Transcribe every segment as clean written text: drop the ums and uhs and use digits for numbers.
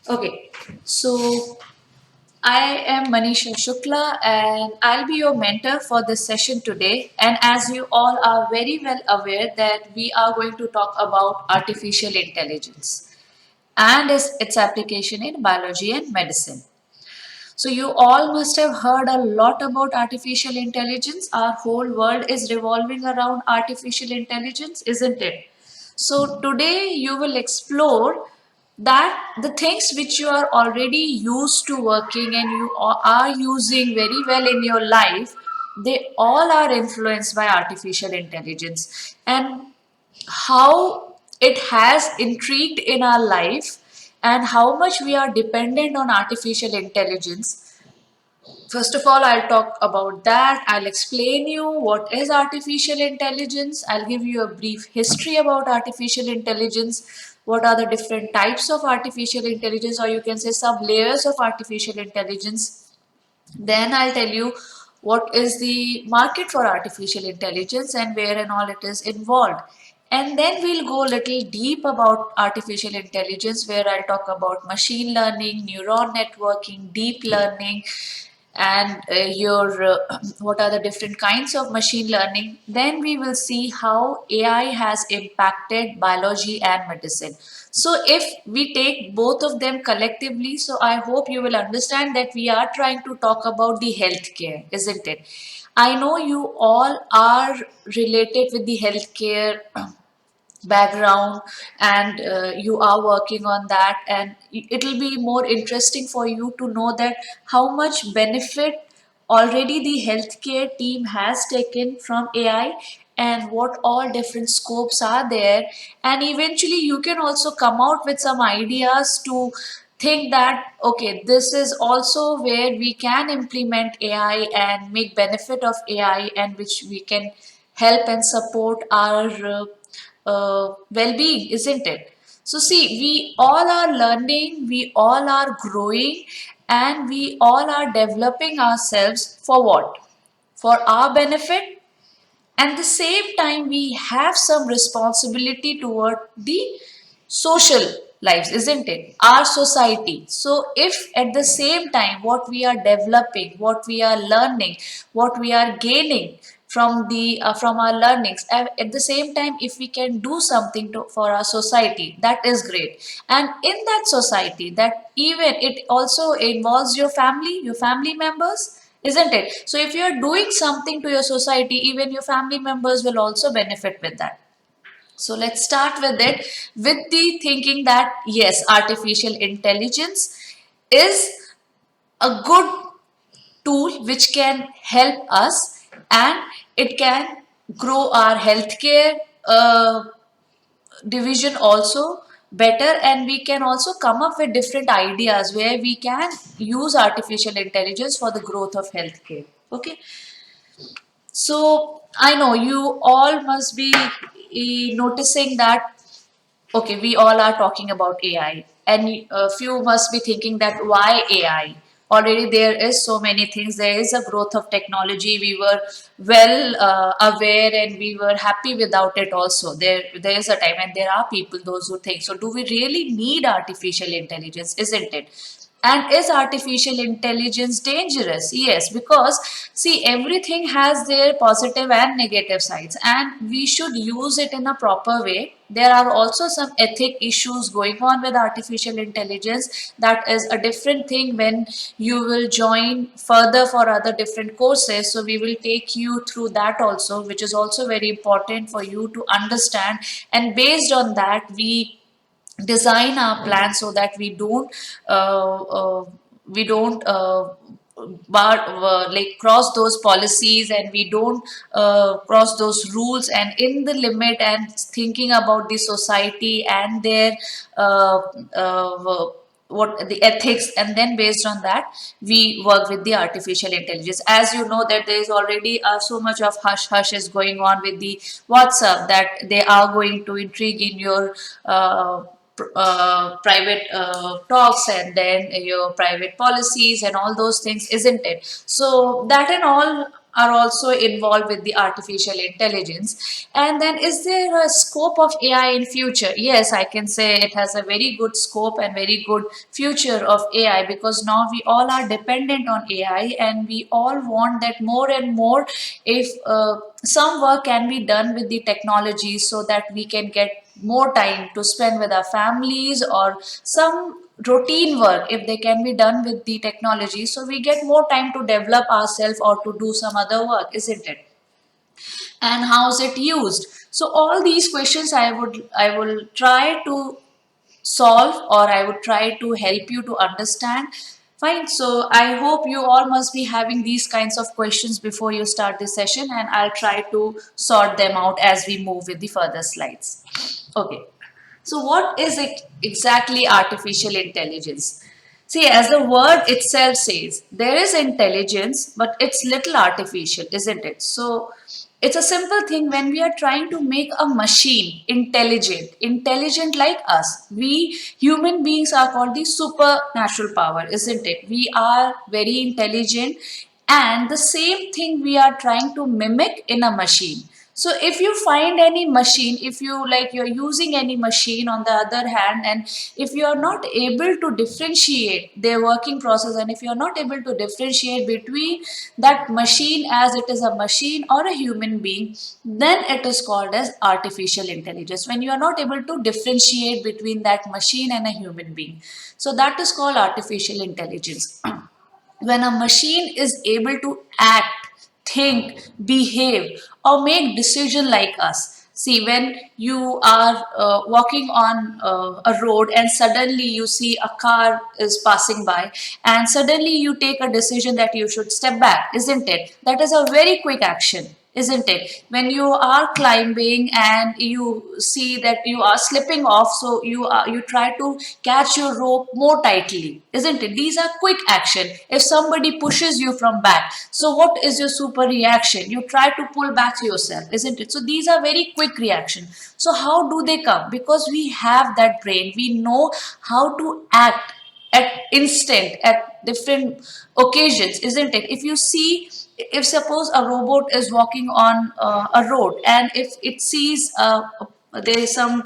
Okay, so I am Manisha Shukla and I'll be your mentor for this session today. And as you all are very well aware that we are going to talk about artificial intelligence and its application in biology and medicine. So you all must have heard a lot about artificial intelligence. Our whole world is revolving around artificial intelligence, isn't it? So today you will explore that the things which you are already used to working and you are using very well in your life, they all are influenced by artificial intelligence. And how it has intrigued in our life and how much we are dependent on artificial intelligence. First of all, I'll talk about that. I'll explain you what is artificial intelligence. I'll give you a brief history about artificial intelligence. What are the different types of artificial intelligence, or you can say sub layers of artificial intelligence. Then I'll tell you what is the market for artificial intelligence and where and all it is involved. And then we'll go a little deep about artificial intelligence, where I'll talk about machine learning, neuron networking, deep learning, and your what are the different kinds of machine learning. Then we will see how AI has impacted biology and medicine. So if we take both of them collectively, so I hope you will understand that we are trying to talk about the healthcare, isn't it? I know you all are related with the healthcare background, and you are working on that, and it'll be more interesting for you to know that how much benefit already the healthcare team has taken from AI and what all different scopes are there. And eventually you can also come out with some ideas to think that okay, this is also where we can implement AI and make benefit of AI, and which we can help and support our well-being, isn't it? So see, we all are learning, we all are growing, and we all are developing ourselves for what? For our benefit. And the same time we have some responsibility toward the social lives, isn't it? Our society. So if at the same time what we are developing, what we are learning, what we are gaining from our learnings, at the same time if we can do something for our society, that is great. And in that society, that even it also involves your family members, isn't it? So if you're doing something to your society, even your family members will also benefit with that. So let's start with it, with the thinking that yes, artificial intelligence is a good tool which can help us, and it can grow our healthcare division also better, and we can also come up with different ideas where we can use artificial intelligence for the growth of healthcare. Okay, so I know you all must be noticing that okay, we all are talking about AI, and a few must be thinking that why AI? Already there is so many things. There is a growth of technology. We were well aware, and we were happy without it. Also, there is a time, and there are people those who think. So, do we really need artificial intelligence? Isn't it? And is artificial intelligence dangerous? Yes, because see, everything has their positive and negative sides, and we should use it in a proper way. There are also some ethic issues going on with artificial intelligence. That is a different thing when you will join further for other different courses. So, we will take you through that also, which is also very important for you to understand. And based on that, design our plan so that uh, uh, we don't like cross those policies, and we don't cross those rules, and in the limit, and thinking about the society and their uh, uh, what the ethics, and then based on that we work with the artificial intelligence. As you know that there is already so much of hush hush is going on with the WhatsApp, that they are going to intrigue in your private talks, and then your private policies and all those things, isn't it? So that and all are also involved with the artificial intelligence. And then, is there a scope of AI in future? Yes, I can say it has a very good scope and very good future of AI, because now we all are dependent on AI, and we all want that more and more. If some work can be done with the technology, so that we can get more time to spend with our families, or some routine work if they can be done with the technology, so we get more time to develop ourselves or to do some other work, isn't it? And how is it used? So all these questions I will try to solve, or I would try to help you to understand. Fine. So I hope you all must be having these kinds of questions before you start this session, and I'll try to sort them out as we move with the further slides. Okay. So what is it exactly artificial intelligence? See, as the word itself says, there is intelligence, but it's little artificial, isn't it? So it's a simple thing when we are trying to make a machine intelligent like us. We human beings are called the supernatural power, isn't it? We are very intelligent, and the same thing we are trying to mimic in a machine. So if you find any machine, if you like you're using any machine on the other hand, and if you are not able to differentiate their working process, and if you are not able to differentiate between that machine as it is a machine or a human being, then it is called as artificial intelligence. When you are not able to differentiate between that machine and a human being, so that is called artificial intelligence. When a machine is able to act, think, behave, or make decision like us. See, when you are walking on a road, and suddenly you see a car is passing by, and suddenly you take a decision that you should step back, isn't it? That is a very quick action, isn't it? When you are climbing and you see that you are slipping off, so you try to catch your rope more tightly, isn't it? These are quick action. If somebody pushes you from back, so what is your super reaction? You try to pull back yourself, isn't it? So these are very quick reaction. So how do they come? Because we have that brain, we know how to act at instant at different occasions, isn't it? If you see, if suppose a robot is walking on a road, and if it sees there is some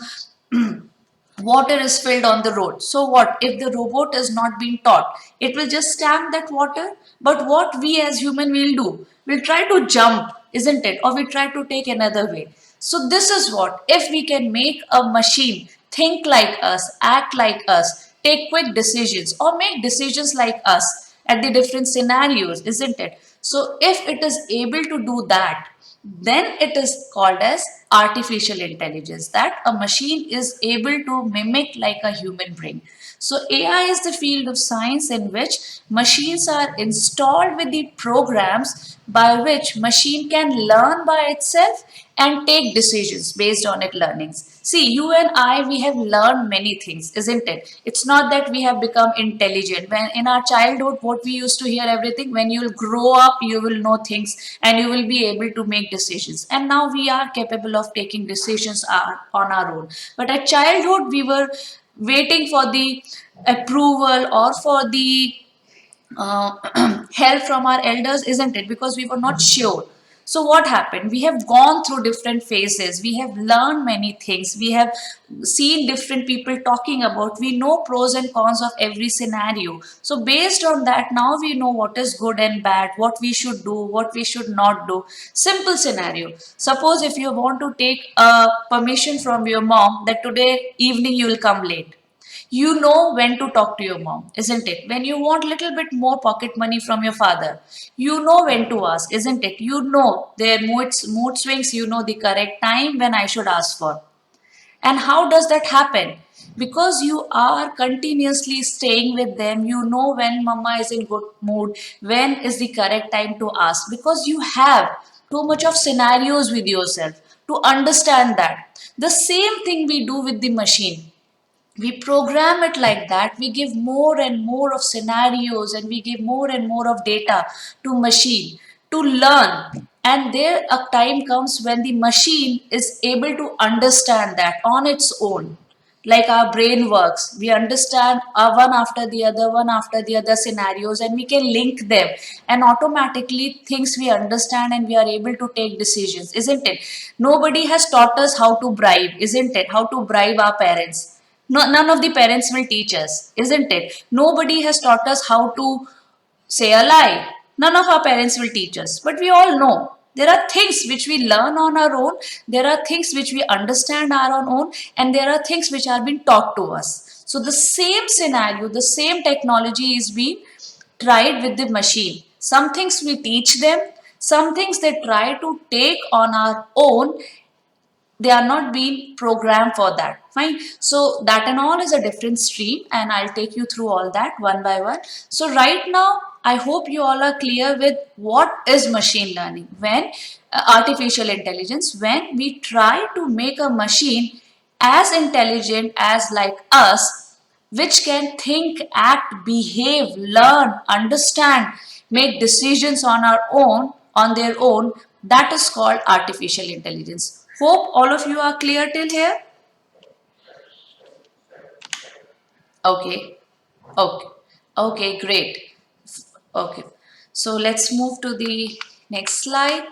water is filled on the road, so what if the robot is not being taught? It will just stand that water. But what we as human will do, we'll try to jump, isn't it? Or we try to take another way. So this is what, if we can make a machine think like us, act like us, take quick decisions, or make decisions like us at the different scenarios, isn't it? So if it is able to do that, then it is called as artificial intelligence, that a machine is able to mimic like a human brain. So AI is the field of science in which machines are installed with the programs by which machine can learn by itself and take decisions based on its learnings. See, you and I, we have learned many things, isn't it? It's not that we have become intelligent. When in our childhood, what we used to hear everything, when you will grow up, you will know things and you will be able to make decisions. And now we are capable of taking decisions on our own. But at childhood, we were waiting for the approval or for the help from our elders, isn't it? Because we were not sure. So what happened? We have gone through different phases. We have learned many things. We have seen different people talking about. We know pros and cons of every scenario. So based on that, now we know what is good and bad, what we should do, what we should not do. Simple scenario. Suppose if you want to take permission from your mom that today evening you will come late, you know when to talk to your mom, isn't it? When you want little bit more pocket money from your father, you know when to ask, isn't it? You know their mood swings, you know the correct time when I should ask for. And how does that happen? Because you are continuously staying with them, you know when mama is in good mood, when is the correct time to ask, because you have too much of scenarios with yourself to understand that. The same thing we do with the machine. We program it like that. We give more and more of scenarios, and we give more and more of data to machine to learn. And there a time comes when the machine is able to understand that on its own. like our brain works. We understand one after the other scenarios, and we can link them, and automatically things we understand, and we are able to take decisions, isn't it? Nobody has taught us how to bribe, isn't it? How to bribe our parents. No, none of the parents will teach us, isn't it? Nobody has taught us how to say a lie. None of our parents will teach us, but we all know there are things which we learn on our own, there are things which we understand our own, and there are things which are being taught to us. So the same scenario, the same technology is being tried with the machine. Some things we teach them, some things they try to take on our own, they are not being programmed for that. Fine. So that and all is a different stream, and I'll take you through all that one by one. So right now, I hope you all are clear with what is machine learning. When artificial intelligence, when we try to make a machine as intelligent as like us, which can think, act, behave, learn, understand, make decisions on our own, on their own, that is called artificial intelligence. Hope all of you are clear till here. Okay. Okay. Okay, great. Okay. So let's move to the next slide.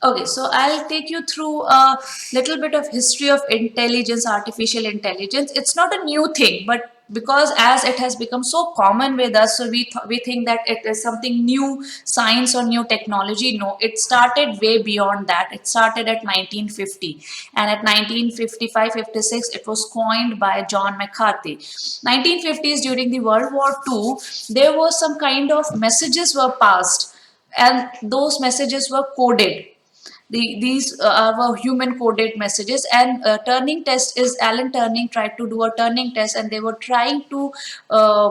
Okay, so I'll take you through a little bit of history of intelligence, artificial intelligence. It's not a new thing, but because as it has become so common with us, so we think that it is something new science or new technology. No, it started way beyond that. It started at 1950, and at 1955-56 it was coined by John McCarthy. 1950s, during the World War II, there was some kind of messages were passed, and those messages were coded. These were human coded messages, and Turing test is Alan Turing tried to do a Turing test, and they were trying to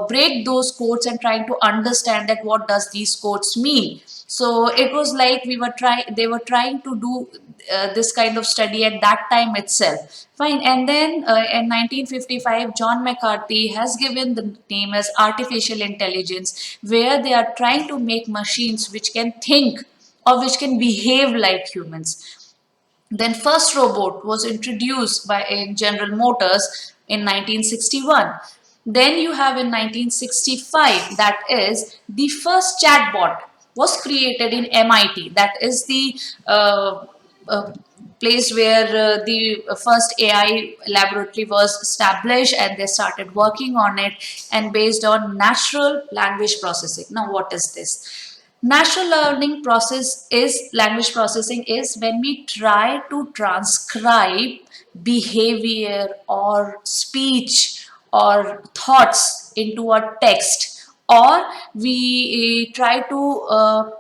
break those codes and trying to understand that what does these codes mean. So it was like they were trying to do this kind of study at that time itself. Fine. And then in 1955, John McCarthy has given the name as artificial intelligence, where they are trying to make machines which can think or which can behave like humans. Then first robot was introduced by in General Motors in 1961. Then you have in 1965, that is the first chatbot was created in MIT. That is the uh, place where the first AI laboratory was established, and they started working on it, and based on natural language processing. Now what is this? Natural learning process is language processing is when we try to transcribe behavior or speech or thoughts into a text, or we try to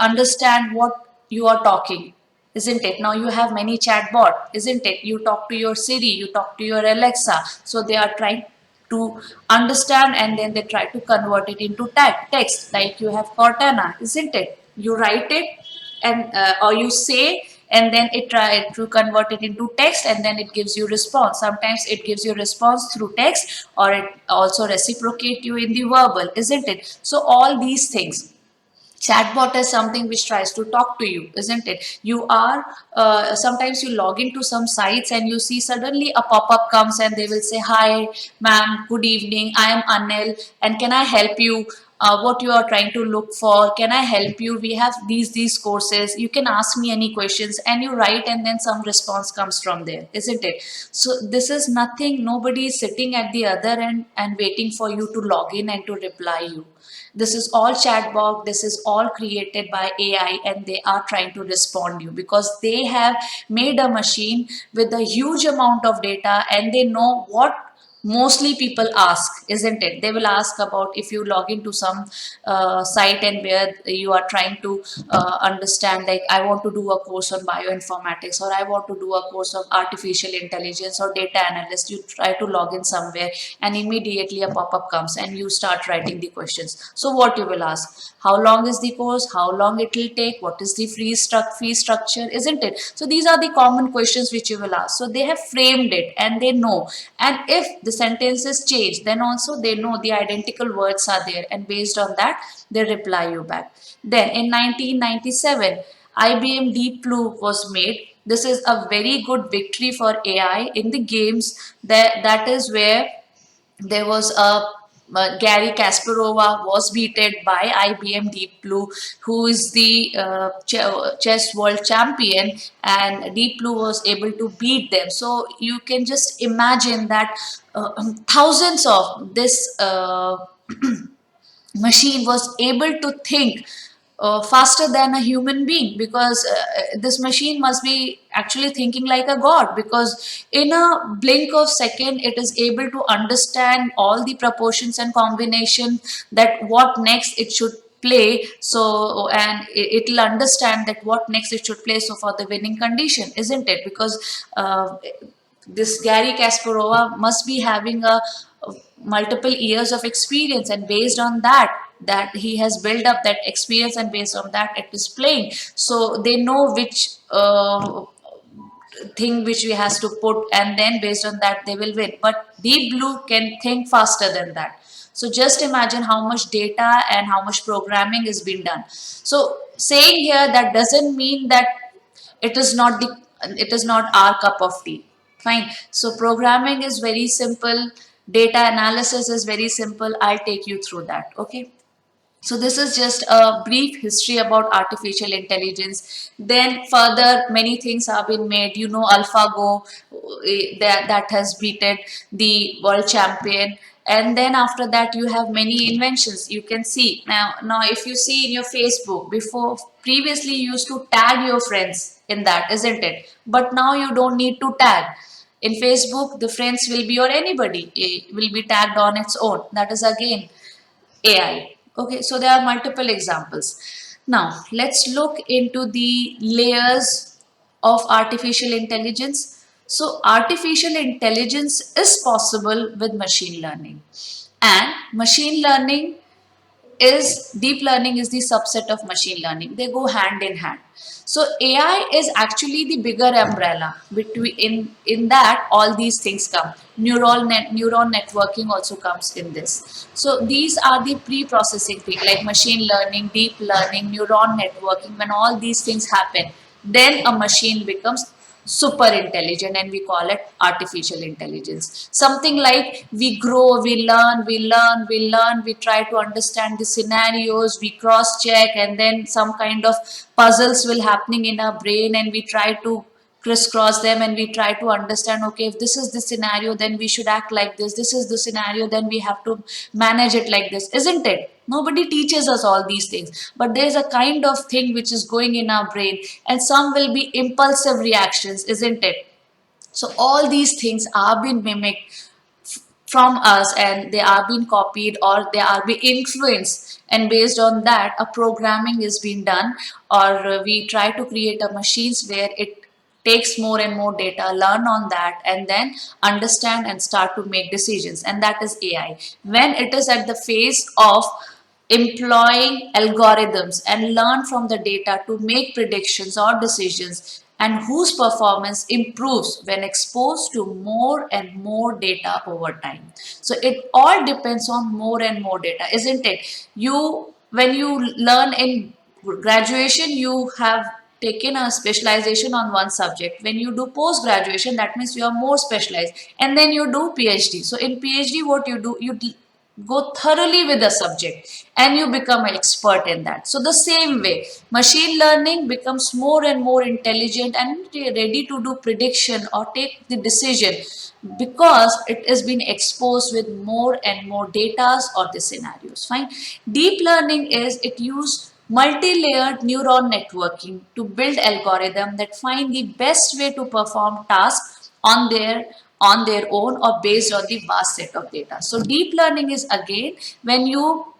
understand what you are talking, isn't it? Now you have many chatbot, isn't it? You talk to your Siri, you talk to your Alexa, so they are trying to understand, and then they try to convert it into text. Like you have Cortana, isn't it? You write it, and or you say, and then it try to convert it into text, and then it gives you response. Sometimes it gives you response through text, or it also reciprocate you in the verbal, isn't it? So all these things. Chatbot is something which tries to talk to you, isn't it? You are sometimes you log into some sites, and you see suddenly a pop-up comes, and they will say, hi ma'am, good evening, I am Anil, and can I help you? What you are trying to look for, can I help you? We have these courses, you can ask me any questions, and you write, and then some response comes from there, isn't it? So this is nothing, nobody is sitting at the other end and waiting for you to log in and to reply you. This is all chatbot, this is all created by AI, and they are trying to respond you because they have made a machine with a huge amount of data, and they know what mostly people ask, isn't it? They will ask about if you log into some site, and where you are trying to understand, like I want to do a course on bioinformatics, or I want to do a course of artificial intelligence or data analyst. You try to log in somewhere, and immediately a pop-up comes, and you start writing the questions. So what you will ask? How long is the course? How long it will take? What is the fee structure, isn't it? So these are the common questions which you will ask. So they have framed it, and they know, and if the sentences change, then also they know the identical words are there, and based on that they reply you back. Then in 1997, IBM Deep Blue was made, This is a very good victory for AI in the games. That is where there was a Gary Kasparova was beaten by IBM Deep Blue, who is the chess world champion, and Deep Blue was able to beat them. So you can just imagine that thousands of this machine was able to think faster than a human being, because this machine must be actually thinking like a god, because in a blink of second it is able to understand all the proportions and combination, that what next it should play. So and it'll understand that what next it should play, so for the winning condition, isn't it? Because this Gary Kasparova must be having a multiple years of experience, and based on that he has built up that experience, and based on that it is playing. So they know which thing which we has to put, and then based on that they will win. But Deep Blue can think faster than that. So just imagine how much data and how much programming is being done. So saying here, that doesn't mean that it is not the it is not our cup of tea. Fine. So programming is very simple, data analysis is very simple. I'll take you through that. Okay. So this is just a brief history about artificial intelligence. Then further many things have been made. You know, AlphaGo, that has beaten the world champion. And then after that you have many inventions. You can see now if you see in your Facebook, before previously you used to tag your friends in that, isn't it? But now you don't need to tag. In Facebook, the friends will be, or anybody will be tagged on its own. That is again AI. Okay, so there are multiple examples. Now, let's look into the layers of artificial intelligence. So, artificial intelligence is possible with machine learning, and machine learning is deep learning is the subset of machine learning. They go hand in hand. So AI is actually the bigger umbrella between in that all these things come. Neuron networking also comes in this. So these are the pre-processing things like machine learning, deep learning, neuron networking. When all these things happen, then a machine becomes super intelligent, and we call it artificial intelligence. Something like we grow, we try to understand the scenarios, we cross check, and then some kind of puzzles will happening in our brain, and we try to crisscross them, and we try to understand, okay, if this is the scenario, then we should act like this is the scenario, then we have to manage it like this, isn't it? Nobody teaches us all these things, but there's a kind of thing which is going in our brain, and some will be impulsive reactions, isn't it? So all these things are being mimicked from us, and they are being copied, or they are being influenced, and based on that a programming is being done, or we try to create a machines where it takes more and more data, learn on that, and then understand and start to make decisions, and that is AI. When it is at the phase of employing algorithms and learn from the data to make predictions or decisions, and whose performance improves when exposed to more and more data over time. So it all depends on more and more data, isn't it? You, when you learn in graduation, you have taken a specialization on one subject. When you do post graduation, that means you are more specialized, and then you do PhD. So in PhD, what you do, you go thoroughly with the subject, and you become an expert in that. So the same way machine learning becomes more and more intelligent and ready to do prediction or take the decision, because it has been exposed with more and more data or the scenarios. Fine. Deep learning is it use multi-layered neuron networking to build algorithm that find the best way to perform tasks on their own, or based on the vast set of data. So deep learning is again when you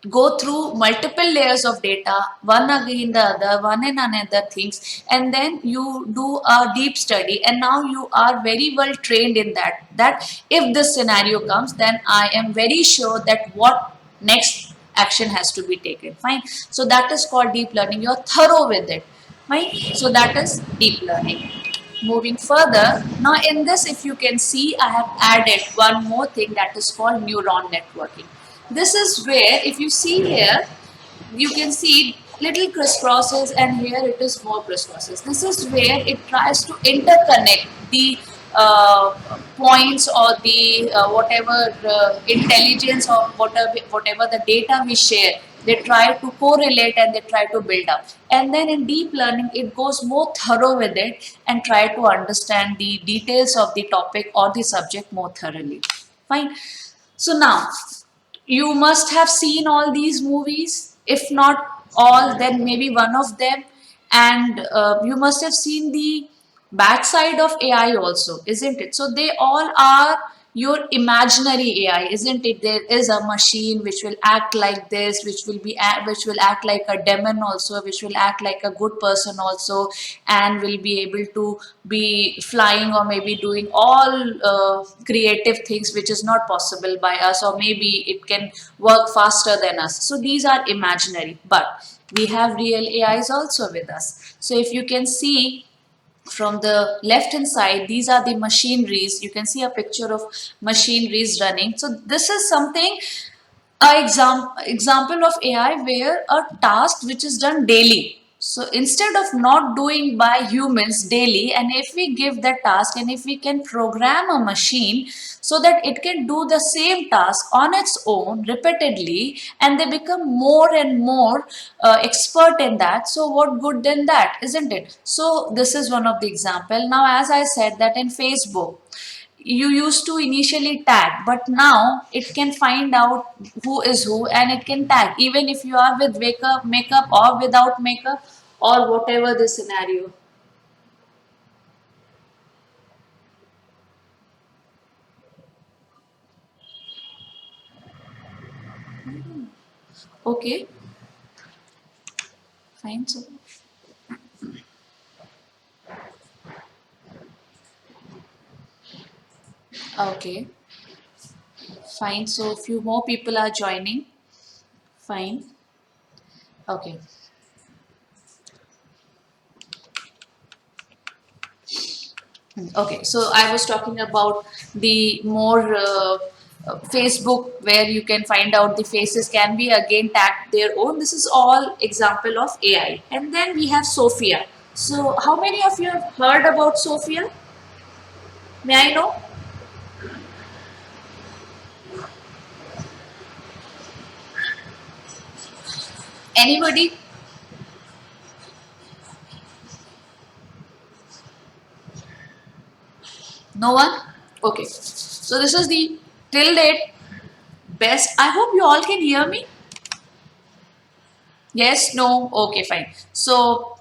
go through multiple layers of data, one again the other, one and another things, and then you do a deep study, and now you are very well trained in that if this scenario comes, then I am very sure that what next action has to be taken. Fine. So that is called deep learning. You're thorough with it. Fine. So that is deep learning. Moving further, now in this, if you can see, I have added one more thing, that is called neuron networking. This is where, if you see here, you can see little crisscrosses, and here it is more crisscrosses. This is where it tries to interconnect the points or the whatever intelligence or whatever the data we share. They try to correlate and they try to build up. And then in deep learning, it goes more thorough with it and try to understand the details of the topic or the subject more thoroughly. Fine. So now you must have seen all these movies, if not all, then maybe one of them. And you must have seen the bad side of AI also, isn't it? So they all are your imaginary AI, isn't it? There is a machine which will act like this, which will act like a demon also, which will act like a good person also, and will be able to be flying or maybe doing all creative things which is not possible by us, or maybe it can work faster than us. So these are imaginary, but we have real AIs also with us. So if you can see from the left hand side, these are the machineries. You can see a picture of machineries running. So this is something, example of AI where a task which is done daily. So instead of not doing by humans daily, and if we give that task and if we can program a machine so that it can do the same task on its own repeatedly, and they become more and more expert in that, so what good than that, isn't it? So this is one of the example. Now as I said that in Facebook, you used to initially tag, but now it can find out who is who and it can tag even if you are with makeup or without makeup or whatever the scenario. Okay, fine. So okay, fine. So few more people are joining. Fine. Okay. Okay, so I was talking about the more Facebook, where you can find out the faces can be again tagged their own. This is all example of AI. And then we have Sophia. So how many of you have heard about Sophia? May I know? Anybody? No one? Okay. So this is the till date best. I hope you all can hear me. Yes, no, okay, fine. So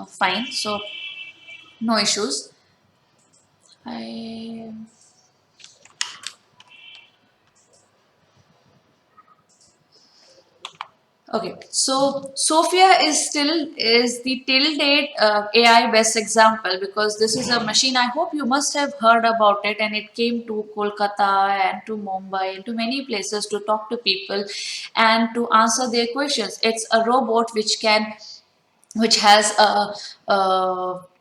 fine. So no issues. I Okay, so Sophia is the till date AI best example, because this is a machine. I hope you must have heard about it, and it came to Kolkata and to Mumbai and to many places to talk to people and to answer their questions. It's a robot which has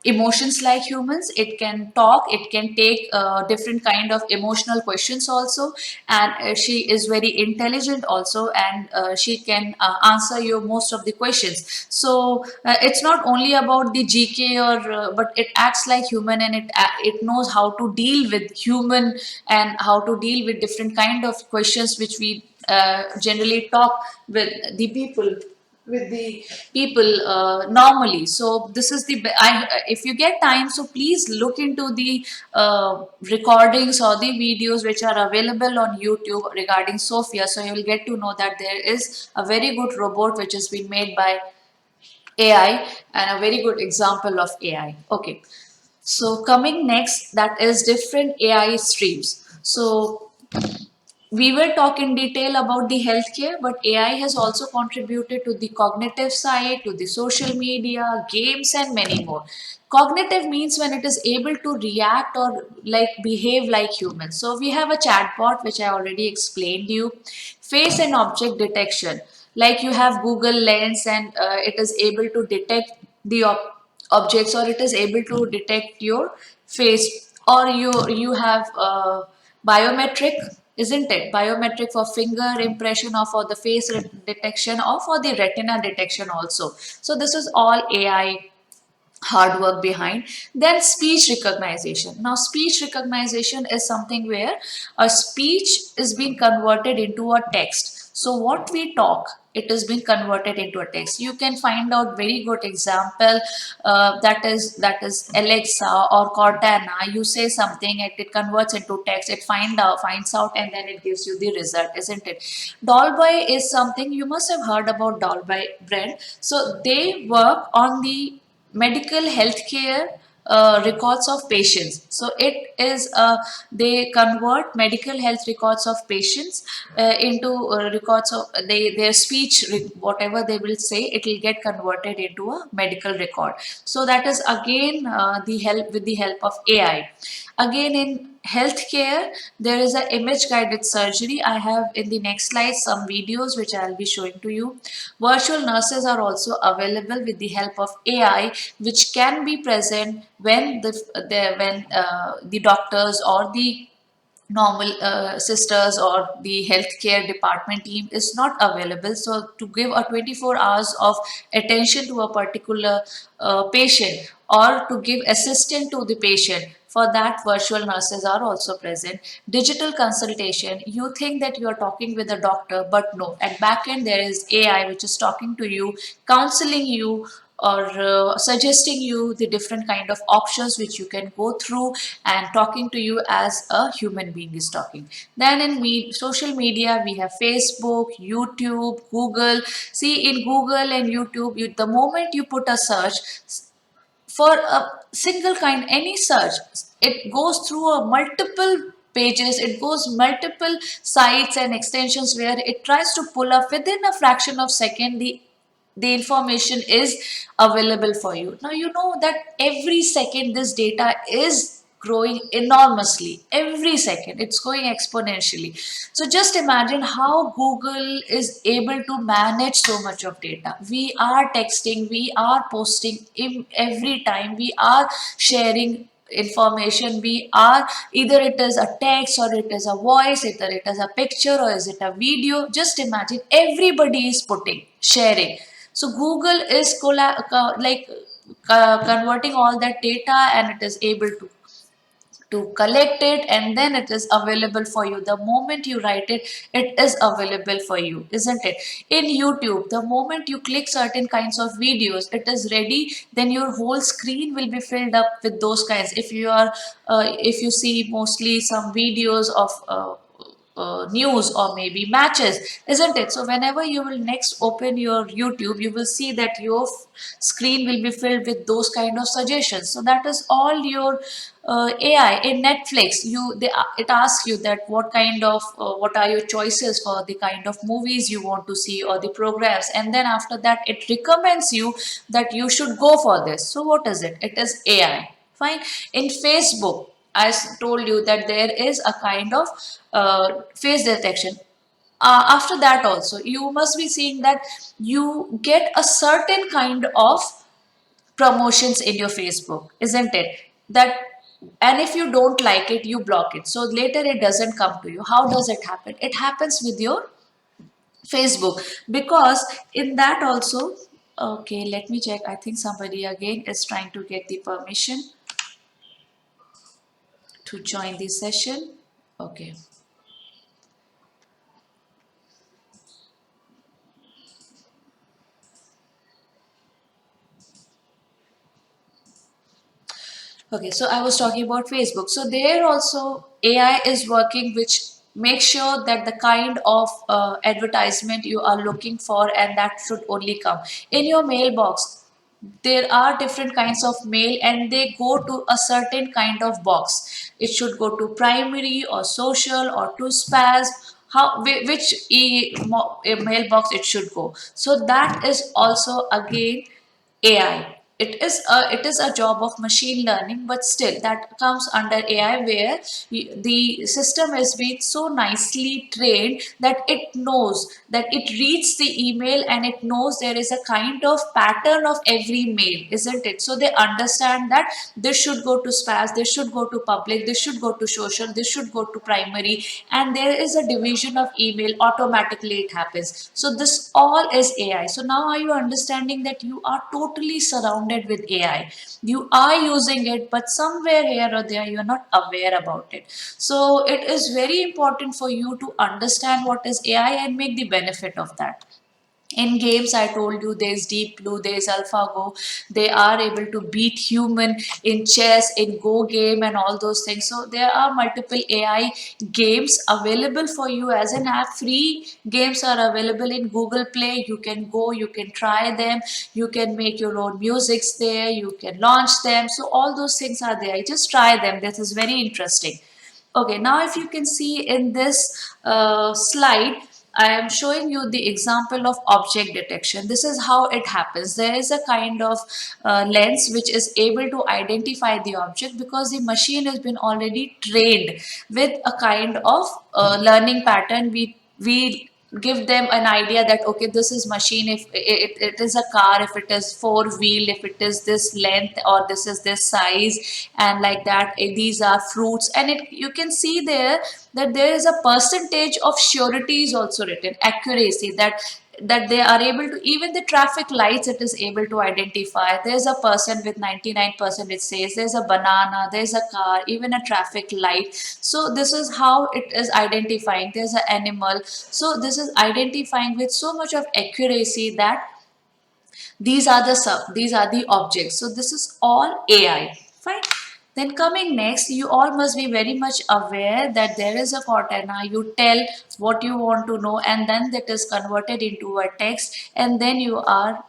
emotions like humans. It can talk, it can take different kind of emotional questions also, and she is very intelligent also, and she can answer your most of the questions. So it's not only about the GK, or but it acts like human, and it knows how to deal with human and how to deal with different kind of questions which we generally talk with the people with the people normally. So this is if you get time, so please look into the recordings or the videos which are available on YouTube regarding Sophia, so you will get to know that there is a very good robot which has been made by AI, and a very good example of AI. Okay, so coming next, that is different AI streams. So we will talk in detail about the healthcare, but AI has also contributed to the cognitive side, to the social media, games, and many more. Cognitive means when it is able to react or like behave like humans. So we have a chatbot, which I already explained you. Face and object detection, like you have Google Lens, and it is able to detect the objects, or it is able to detect your face, or you have biometric, isn't it? Biometric for finger impression or for the face detection or for the retina detection also. So this is all AI hard work behind. Then speech recognition. Now speech recognition is something where a speech is being converted into a text. So what we talk, it is being converted into a text. You can find out very good example, that is Alexa or Cortana. You say something and it converts into text, it finds out and then it gives you the result, isn't it? Dolby is something you must have heard about. Dolby brand, so they work on the medical healthcare records of patients. So it is they convert medical health records of patients into records of their speech, whatever they will say, it will get converted into a medical record. So that is again the help with the help of AI. Again, in healthcare, there is an image guided surgery. I have in the next slide some videos which I'll be showing to you. Virtual nurses are also available with the help of AI, which can be present when the doctors or the normal sisters or the healthcare department team is not available. So to give a 24 hours of attention to a particular patient or to give assistance to the patient, for that virtual nurses are also present. Digital consultation, you think that you are talking with a doctor, but no, at back end there is AI which is talking to you, counseling you, or suggesting you the different kind of options which you can go through and talking to you as a human being is talking. Then in social media, we have Facebook, YouTube, Google. See, in Google and YouTube, the moment you put a search for a single kind, any search, it goes through a multiple pages, it goes multiple sites and extensions where it tries to pull up within a fraction of second the information is available for you. Now you know that every second this data is growing enormously. Every second it's going exponentially. So just imagine how Google is able to manage so much of data. We are texting, we are posting every time, we are sharing information, we are either it is a text or it is a voice, either it is a picture or is it a video. Just imagine everybody is putting, sharing. So Google is converting all that data and it is able to collect it and then it is available for you. The moment you write it, it is available for you, isn't it? In YouTube, the moment you click certain kinds of videos, it is ready, then your whole screen will be filled up with those kinds. If you see mostly some videos of news or maybe matches, isn't it? So whenever you will next open your YouTube, you will see that your screen will be filled with those kind of suggestions. So that is all your AI. In Netflix, it asks you that what are your choices for the kind of movies you want to see or the programs, and then after that it recommends you that you should go for this. So what is it? It is AI. Fine. In Facebook, I told you that there is a kind of face detection. After that also, you must be seeing that you get a certain kind of promotions in your Facebook, isn't it? That, and if you don't like it, you block it. So later it doesn't come to you. How does it happen? It happens with your Facebook, because in that also, okay, let me check. I think somebody again is trying to get the permission to join the session. Okay. Okay, so I was talking about Facebook. So there also AI is working, which makes sure that the kind of advertisement you are looking for and that should only come in your mailbox. There are different kinds of mail and they go to a certain kind of box. It should go to primary or social or to spam. Which mailbox it should go. So that is also again AI. it is a job of machine learning, but still that comes under AI, where the system is being so nicely trained that it knows that it reads the email and it knows there is a kind of pattern of every mail, isn't it? So they understand that this should go to spam, this should go to public, this should go to social, this should go to primary, and there is a division of email automatically, it happens. So this all is AI. So now are you understanding that you are totally surrounded with AI? You are using it, but somewhere here or there you are not aware about it. So it is very important for you to understand what is AI and make the benefit of that. In games, I told you, there's Deep Blue, there's AlphaGo. They are able to beat human in chess, in Go game, and all those things. So there are multiple AI games available for you as an app. Free games are available in Google Play. You can go, you can try them, you can make your own musics there, you can launch them. So all those things are there. Just try them. This is very interesting. Okay, now if you can see in this slide, I am showing you the example of object detection. This is how it happens. There is a kind of lens which is able to identify the object, because the machine has been already trained with a kind of learning pattern. We give them an idea that okay, this is machine, if it is a car, if it is four wheel, if it is this length, or this is this size, and like that, these are fruits, and you can see there that there is a percentage of surety is also written, accuracy, that they are able to, even the traffic lights it is able to identify. There's a person with 99%, it says. There's a banana, there's a car, even a traffic light. So this is how it is identifying. There's an animal. So this is identifying with so much of accuracy that these are the objects. So this is all AI. Fine. Then coming next, you all must be very much aware that there is a Cortana. You tell what you want to know, and then that is converted into a text, and then you are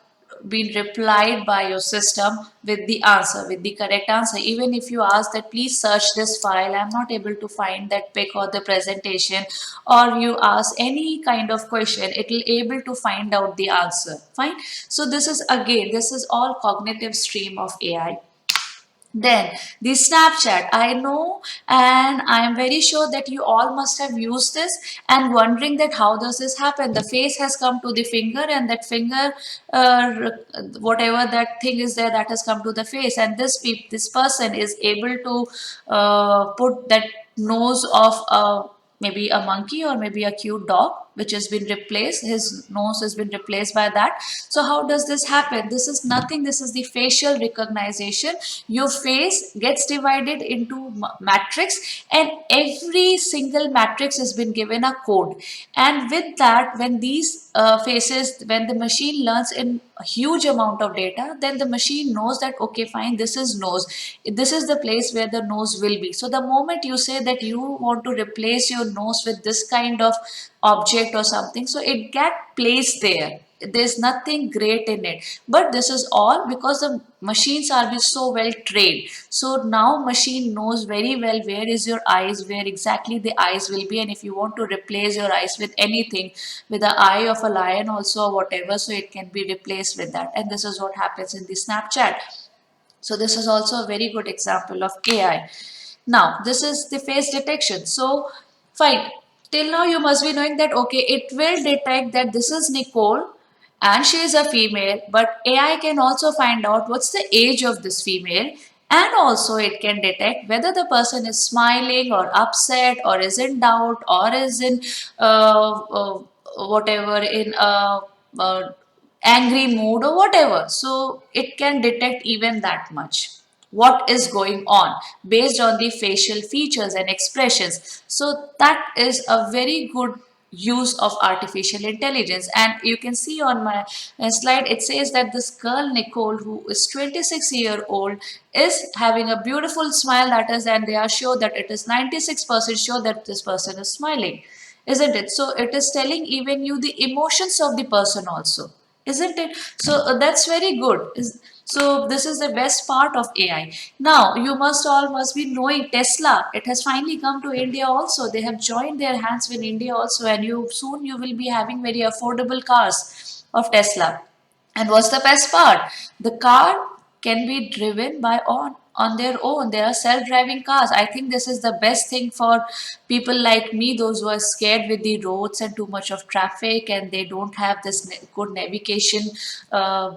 being replied by your system with the answer, with the correct answer. Even if you ask that please search this file, I'm not able to find that pic or the presentation, or you ask any kind of question, it will able to find out the answer. Fine. So this is, again, this is all cognitive stream of AI. Then the Snapchat, I know, and I am very sure that you all must have used this and wondering that how does this happen? The face has come to the finger, and that finger, whatever that thing is there, that has come to the face, and this person is able to put that nose of maybe a monkey or maybe a cute dog, which has been replaced. His nose has been replaced by that. So how does this happen? This is nothing. This is the facial recognition. Your face gets divided into matrix, and every single matrix has been given a code. And with that, when these faces, when the machine learns in a huge amount of data, then the machine knows that okay, fine, this is nose, this is the place where the nose will be. So the moment you say that you want to replace your nose with this kind of object or something, so it get placed there. There's nothing great in it, but this is all because the machines are being so well trained. So now machine knows very well where is your eyes, where exactly the eyes will be, and if you want to replace your eyes with anything, with the eye of a lion also or whatever, so it can be replaced with that. And this is what happens in the Snapchat. So this is also a very good example of AI. Now, this is the face detection. So, fine. Till now, you must be knowing that, okay, it will detect that this is Nicole and she is a female, but AI can also find out what's the age of this female, and also it can detect whether the person is smiling or upset or is in doubt or is in whatever, in uh, angry mood or whatever. So it can detect even that much what is going on based on the facial features and expressions. So that is a very good use of artificial intelligence. And you can see on my slide, it says that this girl Nicole, who is 26-year old, is having a beautiful smile, that is, and they are sure that it is 96% sure that this person is smiling, isn't it? So it is telling even you the emotions of the person also, isn't it? So that's very good. So this is the best part of AI. Now you must be knowing Tesla. It has finally come to India also. They have joined their hands with India also, and you soon you will be having very affordable cars of Tesla. And what's the best part? The car can be driven by on their own. There are self-driving cars. I think this is the best thing for people like me, those who are scared with the roads and too much of traffic, and they don't have this good navigation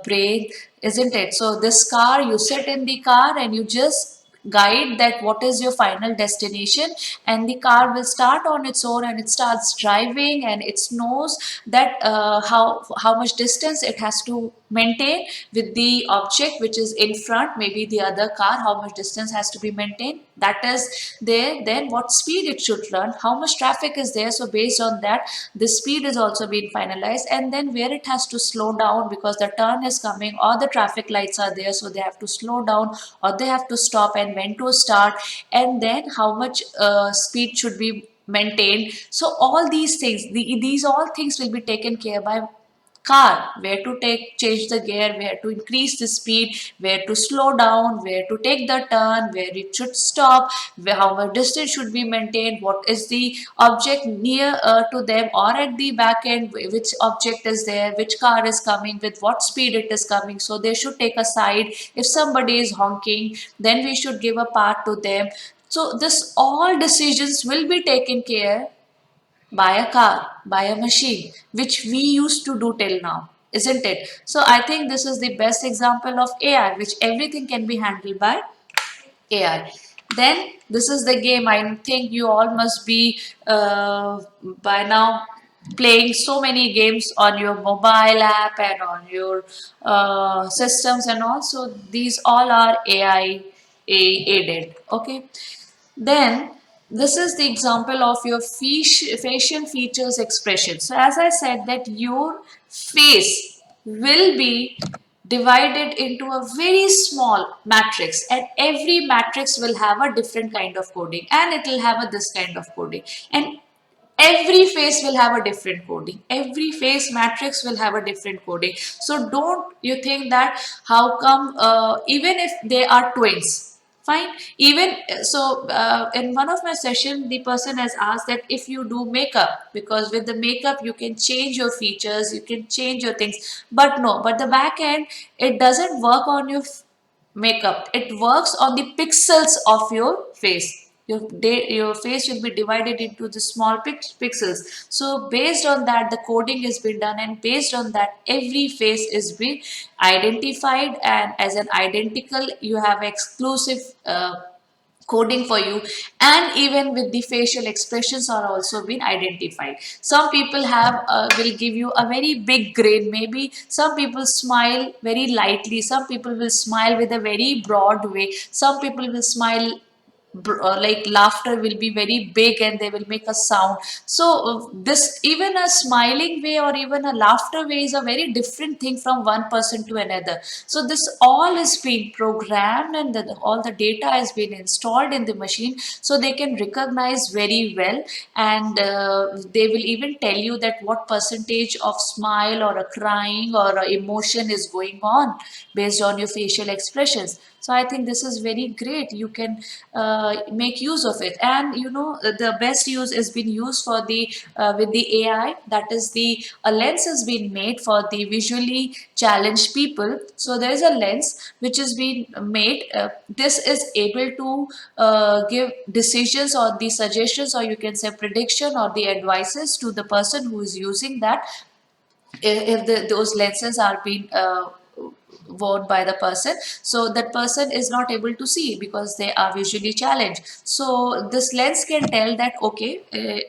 brain, isn't it? So this car, you sit in the car and you just guide that what is your final destination, and the car will start on its own and it starts driving, and it knows that how much distance it has to maintain with the object which is in front, maybe the other car, how much distance has to be maintained, that is there. Then what speed it should run, how much traffic is there, so based on that the speed is also being finalized, and then where it has to slow down because the turn is coming or the traffic lights are there, so they have to slow down or they have to stop, and when to start, and then how much speed should be maintained. So all these things, these all things will be taken care by car, where to change the gear, where to increase the speed, where to slow down, where to take the turn, where it should stop, where how much distance should be maintained, what is the object near to them or at the back end, which object is there, which car is coming, with what speed it is coming, so they should take a side. If somebody is honking, then we should give a part to them. So this all decisions will be taken care by a car, by a machine, which we used to do till now, isn't it? So I think this is the best example of AI, which everything can be handled by AI. Then this is the game. I think you all must be by now playing so many games on your mobile app and on your systems, and also these all are AI aided. Okay. Then this is the example of your facial features expression. So as I said that your face will be divided into a very small matrix, and every matrix will have a different kind of coding, and it will have a this kind of coding, and every face will have a different coding, every face matrix will have a different coding. So don't you think that how come even if they are twins, fine, even so in one of my session the person has asked that if you do makeup, because with the makeup you can change your features, you can change your things, but no, but the back end, it doesn't work on your makeup, it works on the pixels of your face. Your face should be divided into the small pixels. So based on that the coding has been done, and based on that every face is being identified, and as an identical you have exclusive coding for you, and even with the facial expressions are also been identified. Some people have will give you a very big grin, maybe some people smile very lightly, some people will smile with a very broad way, some people will smile like laughter will be very big and they will make a sound. So this, even a smiling way or even a laughter way is a very different thing from one person to another. So this all is being programmed, and all the data has been installed in the machine, so they can recognize very well, and they will even tell you that what percentage of smile or a crying or a emotion is going on based on your facial expressions. So I think this is very great. You can make use of it, and you know the best use has been used for the with the AI. That is the a lens has been made for the visually challenged people. So there is a lens which has been made. This is able to give decisions or the suggestions, or you can say prediction or the advices to the person who is using that, if those lenses are being worn by the person, so that person is not able to see because they are visually challenged. So this lens can tell that okay,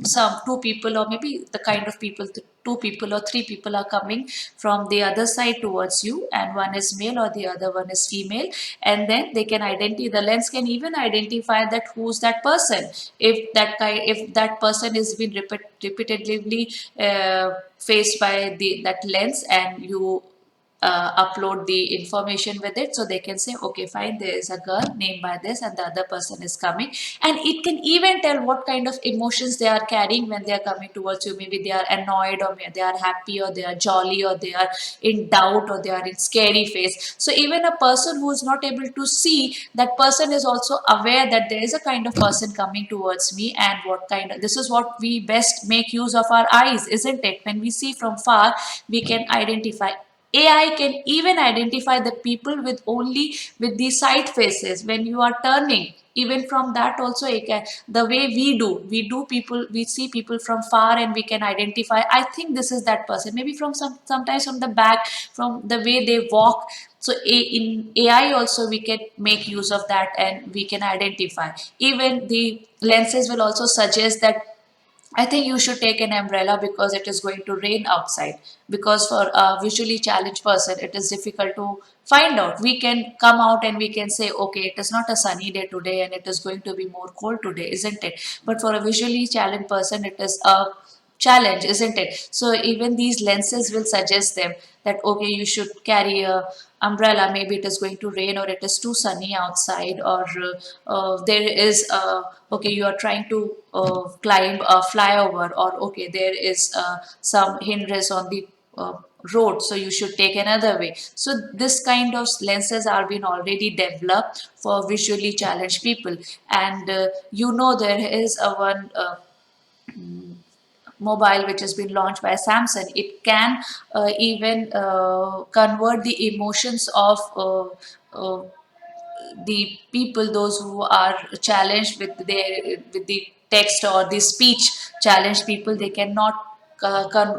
some two people, or maybe the kind of people, two people or three people are coming from the other side towards you, and one is male or the other one is female, and then they can identify, the lens can even identify that who's that person. If that person is being repetitively faced by that lens, and you upload the information with it, so they can say okay fine, there is a girl named by this and the other person is coming, and it can even tell what kind of emotions they are carrying when they are coming towards you. Maybe they are annoyed, or maybe they are happy, or they are jolly, or they are in doubt, or they are in scary face. So even a person who is not able to see, that person is also aware that there is a kind of person coming towards me, and what kind of, this is what we best make use of our eyes, isn't it? When we see from far, we can identify. AI can even identify the people with only with the side faces when you are turning. Even from that also, it can, the way we do people, we see people from far and we can identify. I think this is that person. Maybe from sometimes from the back, from the way they walk. So in AI also we can make use of that and we can identify. Even the lenses will also suggest that I think you should take an umbrella because it is going to rain outside. Because for a visually challenged person, it is difficult to find out. We can come out and we can say, okay, it is not a sunny day today and it is going to be more cold today, isn't it? But for a visually challenged person, it is a challenge, isn't it? So even these lenses will suggest them that okay, you should carry a umbrella. Maybe it is going to rain or it is too sunny outside, or there is okay, you are trying to climb a flyover, or okay, there is some hindrance on the uh, road, so you should take another way. So this kind of lenses are being already developed for visually challenged people. And there is a one mobile which has been launched by Samsung. It can even convert the emotions of uh, the people, those who are challenged with the text or the speech challenged people. They cannot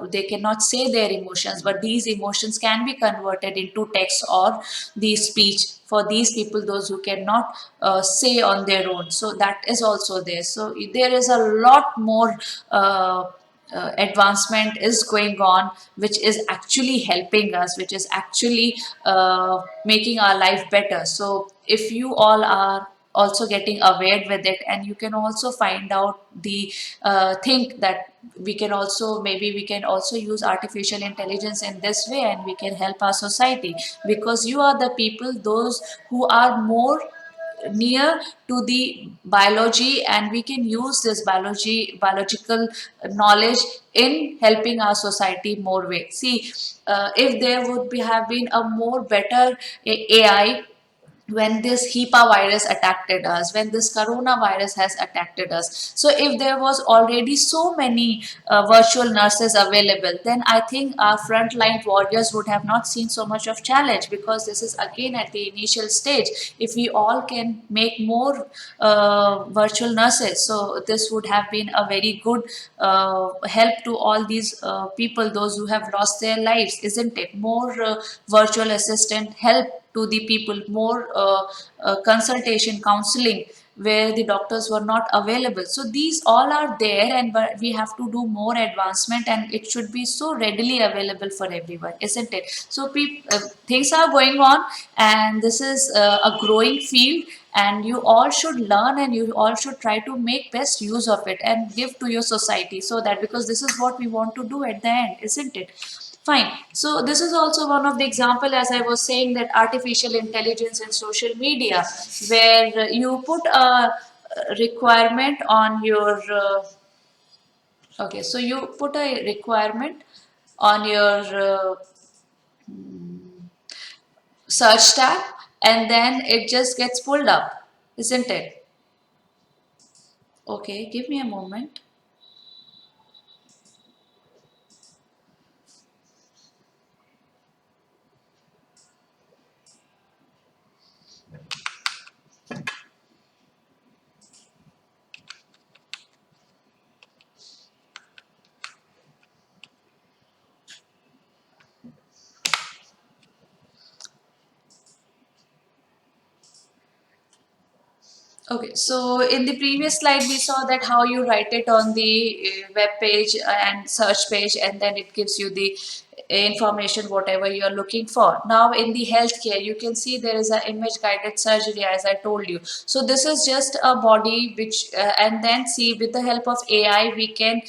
they cannot say their emotions, but these emotions can be converted into text or the speech for these people, those who cannot say on their own. So that is also there. So there is a lot more advancement is going on, which is actually helping us, which is actually making our life better. So if you all are also getting aware with it, and you can also find out the think that we can also, maybe we can also use artificial intelligence in this way and we can help our society, because you are the people, those who are more near to the biology, and we can use this biological knowledge in helping our society more way. See, if there would be have been a more better AI when this Hipaa virus attacked us, when this coronavirus has attacked us. So if there was already so many virtual nurses available, then I think our frontline warriors would have not seen so much of challenge, because this is again at the initial stage. If we all can make more virtual nurses, so this would have been a very good help to all these people, those who have lost their lives, isn't it? More virtual assistant help to the people, more consultation, counseling, where the doctors were not available. So these all are there, and but we have to do more advancement, and it should be so readily available for everyone, isn't it? So things are going on, and this is a growing field, and you all should learn and you all should try to make best use of it and give to your society, so that, because this is what we want to do at the end, isn't it? Fine. So this is also one of the example, as I was saying, that artificial intelligence in social media, where you put a requirement on your okay, so you put a requirement on your search tab, and then it just gets pulled up, isn't it? Okay, give me a moment. Okay, so in the previous slide, we saw that how you write it on the web page and search page, and then it gives you the information, whatever you are looking for. Now, in the healthcare, you can see there is an image guided surgery, as I told you. So this is just a body which, and then see, with the help of AI, we can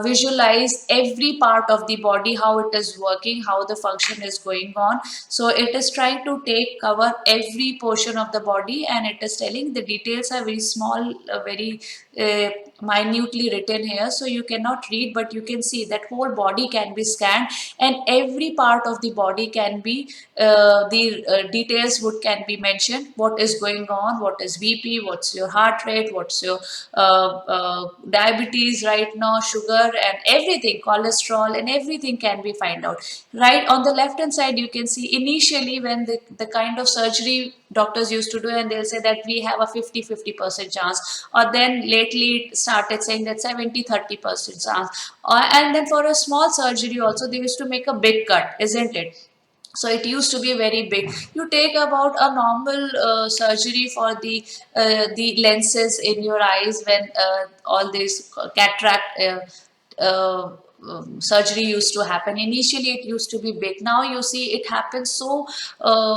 visualize every part of the body, how it is working, how the function is going on. So it is trying to take cover every portion of the body, and it is telling the details are very small, very minutely written here, so you cannot read, but you can see that whole body can be scanned, and every part of the body can be the details would can be mentioned, what is going on, what is BP, what's your heart rate, what's your diabetes right now, sugar, and everything, cholesterol, and everything can be find out. Right on the left hand side, you can see initially when the kind of surgery doctors used to do, and they'll say that we have a 50% chance, or then lately it started saying that 70-30% chance, and then for a small surgery also they used to make a big cut, isn't it? So it used to be very big. You take about a normal surgery for the lenses in your eyes, when all this cataract surgery used to happen. Initially it used to be big, now you see it happens so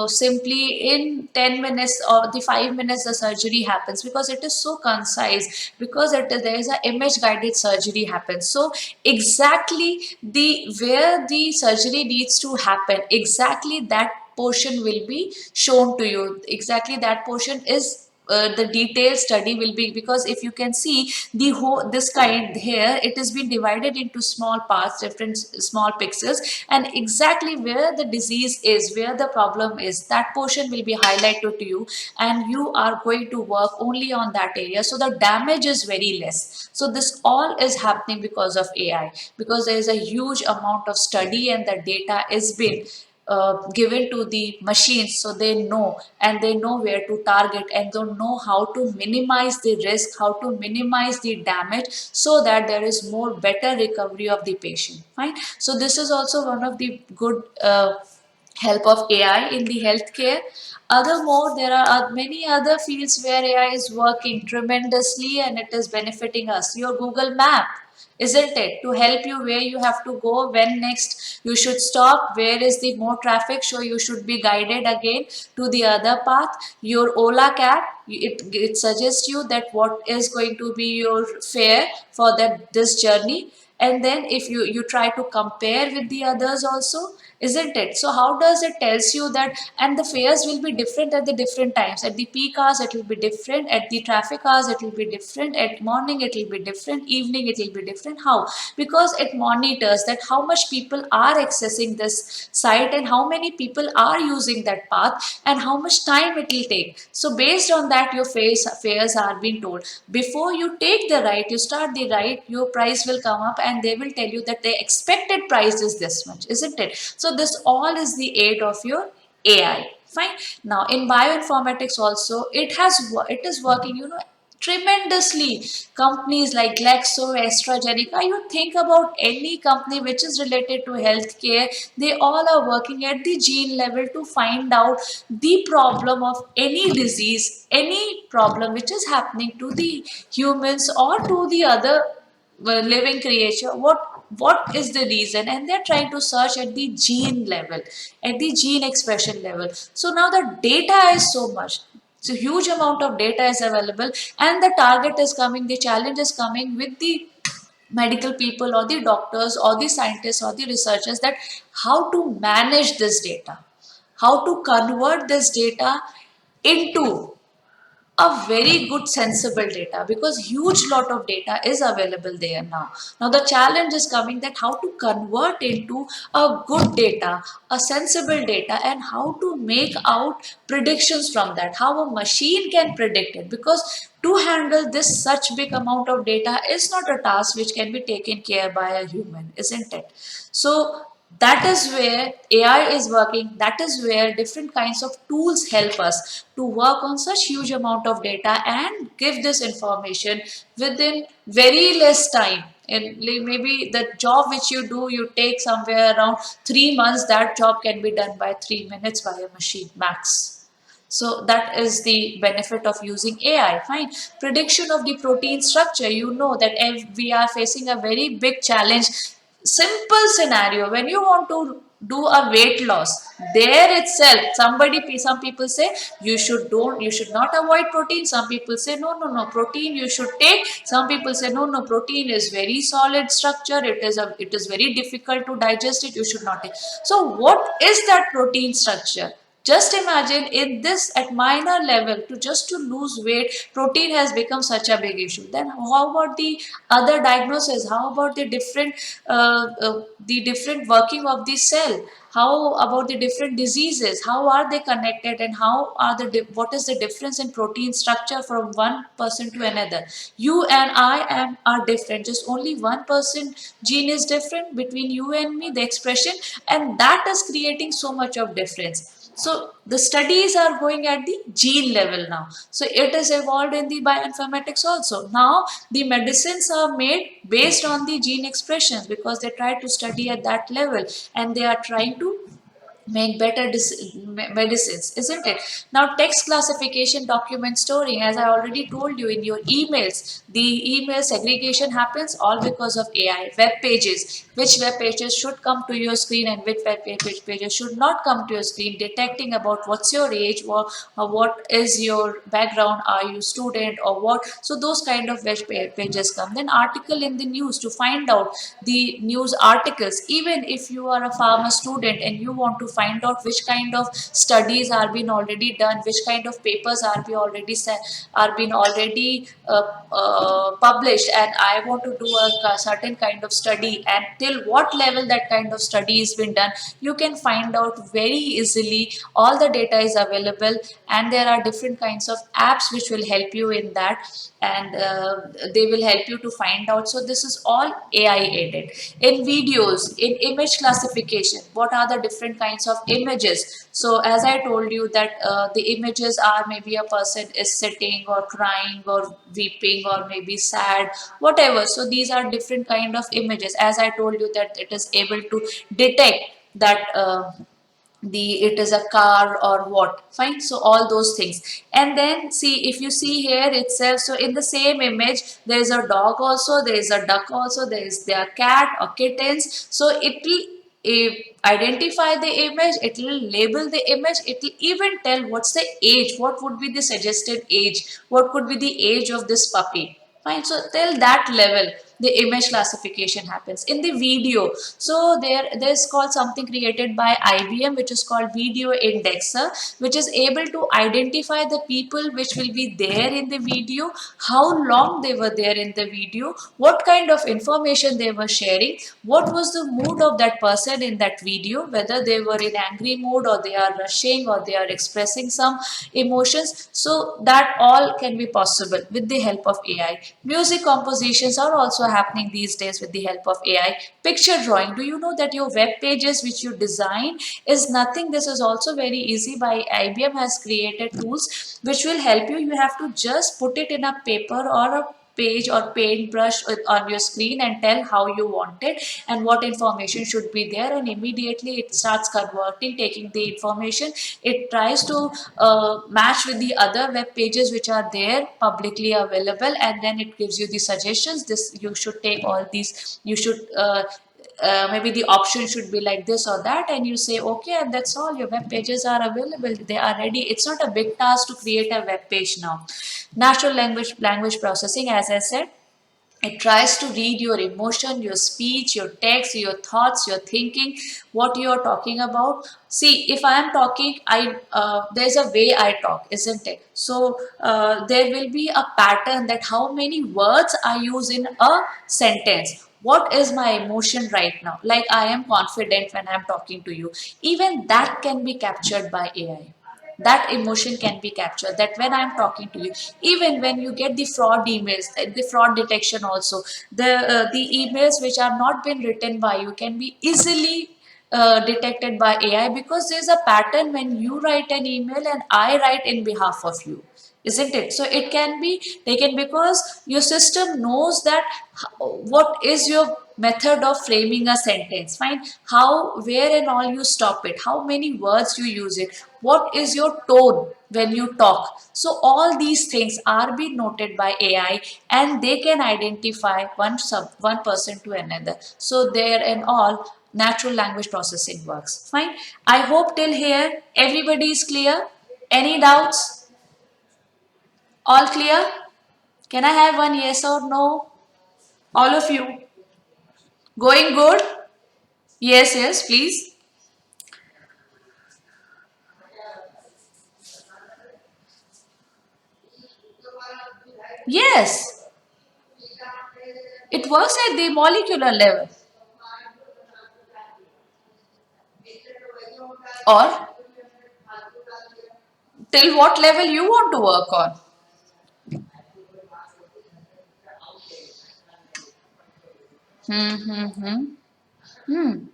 simply in 10 minutes or the 5 minutes the surgery happens, because it is so concise, because there is a image guided surgery happens. So exactly the where the surgery needs to happen, exactly that portion will be shown to you, exactly that portion is the detailed study will be, because if you can see the whole this kind here, it has been divided into small parts, different small pixels, and exactly where the disease is, where the problem is, that portion will be highlighted to you, and you are going to work only on that area, so the damage is very less. So this all is happening because of AI, because there is a huge amount of study and the data is been given to the machines, so they know, and they know where to target, and they know how to minimize the risk, how to minimize the damage, so that there is more better recovery of the patient. Fine. So this is also one of the good help of AI in the healthcare. Othermore, there are many other fields where AI is working tremendously and it is benefiting us. Your Google Map, isn't it? To help you where you have to go, when next you should stop, where is the more traffic, so you should be guided again to the other path. Your Ola cab, it suggests you that what is going to be your fare for that this journey, and then if you try to compare with the others also, isn't it? So how does it tells you that, and the fares will be different at the different times, at the peak hours it will be different, at the traffic hours it will be different, at morning it will be different, evening it will be different. How? Because it monitors that how much people are accessing this site, and how many people are using that path, and how much time it will take. So based on that your fares are being told. Before you take the ride, you start the ride, your price will come up, and they will tell you that the expected price is this much, isn't it? So this all is the aid of your AI. Fine. Now in bioinformatics also, it is working, tremendously. Companies like Glaxo, AstraZeneca, you think about any company which is related to healthcare, they all are working at the gene level to find out the problem of any disease, any problem which is happening to the humans or to the other living creature. What is the reason, and they're trying to search at the gene level, at the gene expression level. So now the data is so much, so huge amount of data is available, and the target is coming, the challenge is coming with the medical people or the doctors or the scientists or the researchers, that how to manage this data, how to convert this data into a very good sensible data, because huge lot of data is available there now the challenge is coming, that how to convert into a good data, a sensible data, and how to make out predictions from that, how a machine can predict it, because to handle this such big amount of data is not a task which can be taken care by a human, isn't it? So that is where AI is working, that is where different kinds of tools help us to work on such huge amount of data and give this information within very less time. And maybe the job which you do, you take somewhere around 3 months, that job can be done by 3 minutes by a machine max. So that is the benefit of using AI. Fine. Prediction of the protein structure. You know that if we are facing a very big challenge. Simple scenario, when you want to do a weight loss, there itself, some people say you should not avoid protein. Some people say no, protein you should take. Some people say no, protein is very solid structure. It is very difficult to digest it. You should not take. So what is that protein structure? Just imagine in this at minor level to just to lose weight, protein has become such a big issue. Then how about the other diagnosis? How about the different working of the cell? How about the different diseases? How are they connected, and how are what is the difference in protein structure from one person to another? You and I am are different. Just only 1% gene is different between you and me, the expression, and that is creating so much of difference. So the studies are going at the gene level now. So it is evolved in the bioinformatics also. Now the medicines are made based on the gene expressions because they try to study at that level, and they are trying to make better medicines, isn't it? Now text classification, document storing, as I already told you in your emails, the email segregation happens all because of AI. Web pages, which web pages should come to your screen and which pages should not come to your screen, detecting about what's your age, or what is your background, are you student or what. So those kind of web pages come. Then article in the news, to find out the news articles. Even if you are a pharma student and you want to find out which kind of studies are being already done, which kind of papers are being already published, and I want to do a certain kind of study, and till what level that kind of study has been done, you can find out very easily. All the data is available, and there are different kinds of apps which will help you in that, and they will help you to find out. So this is all AI aided. In videos, in image classification, what are the different kinds of images? So as I told you that the images are, maybe a person is sitting or crying or weeping or maybe sad, whatever. So these are different kind of images. As I told you that it is able to detect that it is a car or what, fine. So all those things. And then see, if you see here itself, so in the same image there is a dog also, there is a duck also, there are cat or kittens. So it will identify the image, it will label the image, it will even tell what's the age, what would be the suggested age, what could be the age of this puppy. Fine. So till that level, the image classification happens. In the video, so there's called something created by IBM, which is called Video Indexer, which is able to identify the people which will be there in the video, how long they were there in the video, what kind of information they were sharing, what was the mood of that person in that video, whether they were in angry mood or they are rushing or they are expressing some emotions. So that all can be possible with the help of AI. Music compositions are also happening these days with the help of AI. Picture drawing. Do you know that your web pages which you design is nothing? This is also very easy. By IBM has created tools which will help you. You have to just put it in a paper or a page or paintbrush on your screen and tell how you want it and what information should be there, and immediately it starts converting, taking the information. It tries to match with the other web pages which are there publicly available, and then it gives you the suggestions. This you should take all these, you should maybe the option should be like this or that, and you say okay, and that's all. Your web pages are available, they are ready. It's not a big task to create a web page now. Natural language processing, as I said, it tries to read your emotion, your speech, your text, your thoughts, your thinking, what you are talking about. See, if I am talking, there's a way I talk, isn't it? So there will be a pattern that how many words I use in a sentence. What is my emotion right now? Like I am confident when I'm talking to you. Even that can be captured by AI. That emotion can be captured, that when I'm talking to you. Even when you get the fraud emails, the fraud detection also, the emails which are not been written by you can be easily detected by AI, because there's a pattern when you write an email and I write in behalf of you, isn't it? So it can be taken because your system knows that what is your method of framing a sentence, fine, how, where and all you stop it, how many words you use it, what is your tone when you talk. So all these things are being noted by AI, and they can identify one person to another. So there and all natural language processing works, fine. I hope till here everybody is clear. Any doubts? All clear? Can I have one yes or no? All of you. Going good? Yes, yes, please. Yes, it works at the molecular level. Or till what level you want to work on. Hmm, hmm, hmm. Hmm.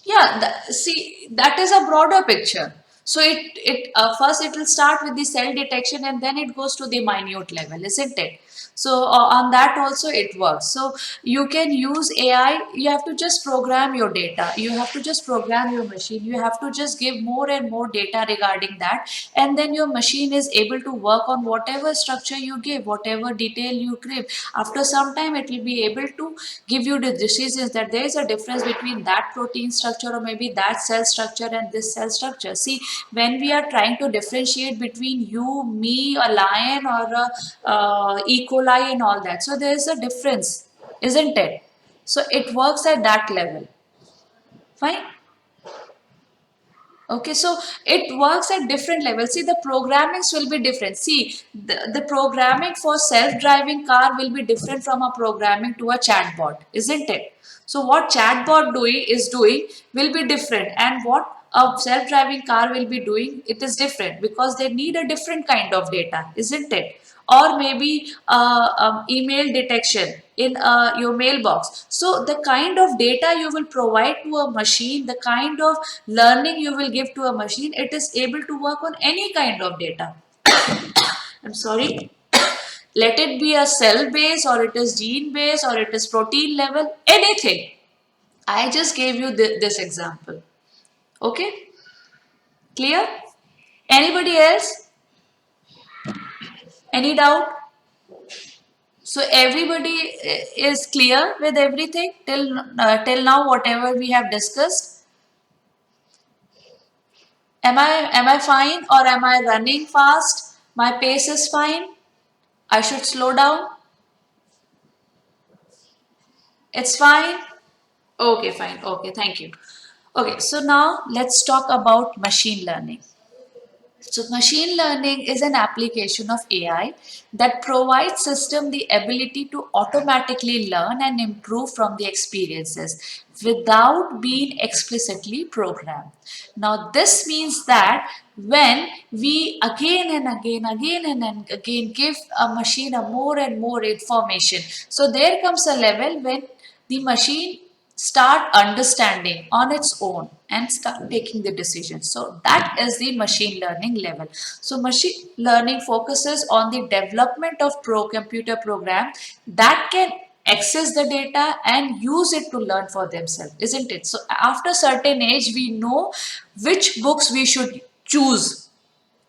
Yeah, see, that is a broader picture. So it first it will start with the cell detection and then it goes to the minute level, isn't it? So on that also it works. So you can use AI. You have to just program your data. You have to just program your machine. You have to just give more and more data regarding that, and then your machine is able to work on whatever structure you give, whatever detail you give. After some time, it will be able to give you the decisions that there is a difference between that protein structure or maybe that cell structure and this cell structure. See, when we are trying to differentiate between you, me, a lion or a E. coli and all that, so there is a difference, isn't it? So it works at that level. Fine. Okay, so it works at different levels. See, the programmings will be different. See, the programming for self-driving car will be different from a programming to a chatbot, isn't it? So what chatbot doing will be different, and what a self-driving car will be doing, it is different because they need a different kind of data, isn't it? Or maybe email detection in your mailbox. So the kind of data you will provide to a machine, the kind of learning you will give to a machine, it is able to work on any kind of data. I'm sorry. Let it be a cell base or it is gene base or it is protein level, anything. I just gave you this example. Okay, clear? Anybody else? Any doubt? So everybody is clear with everything till now, whatever we have discussed. Am I fine or am I running fast? My pace is fine. I should slow down. It's fine. Okay, fine. Okay, thank you. Okay, so now let's talk about machine learning. So machine learning is an application of AI that provides system the ability to automatically learn and improve from the experiences without being explicitly programmed. Now this means that when we again and again give a machine a more and more information, so there comes a level when the machine start understanding on its own and start taking the decisions. So that is the machine learning level. So machine learning focuses on the development of computer program that can access the data and use it to learn for themselves, isn't it? So after certain age we know which books we should choose,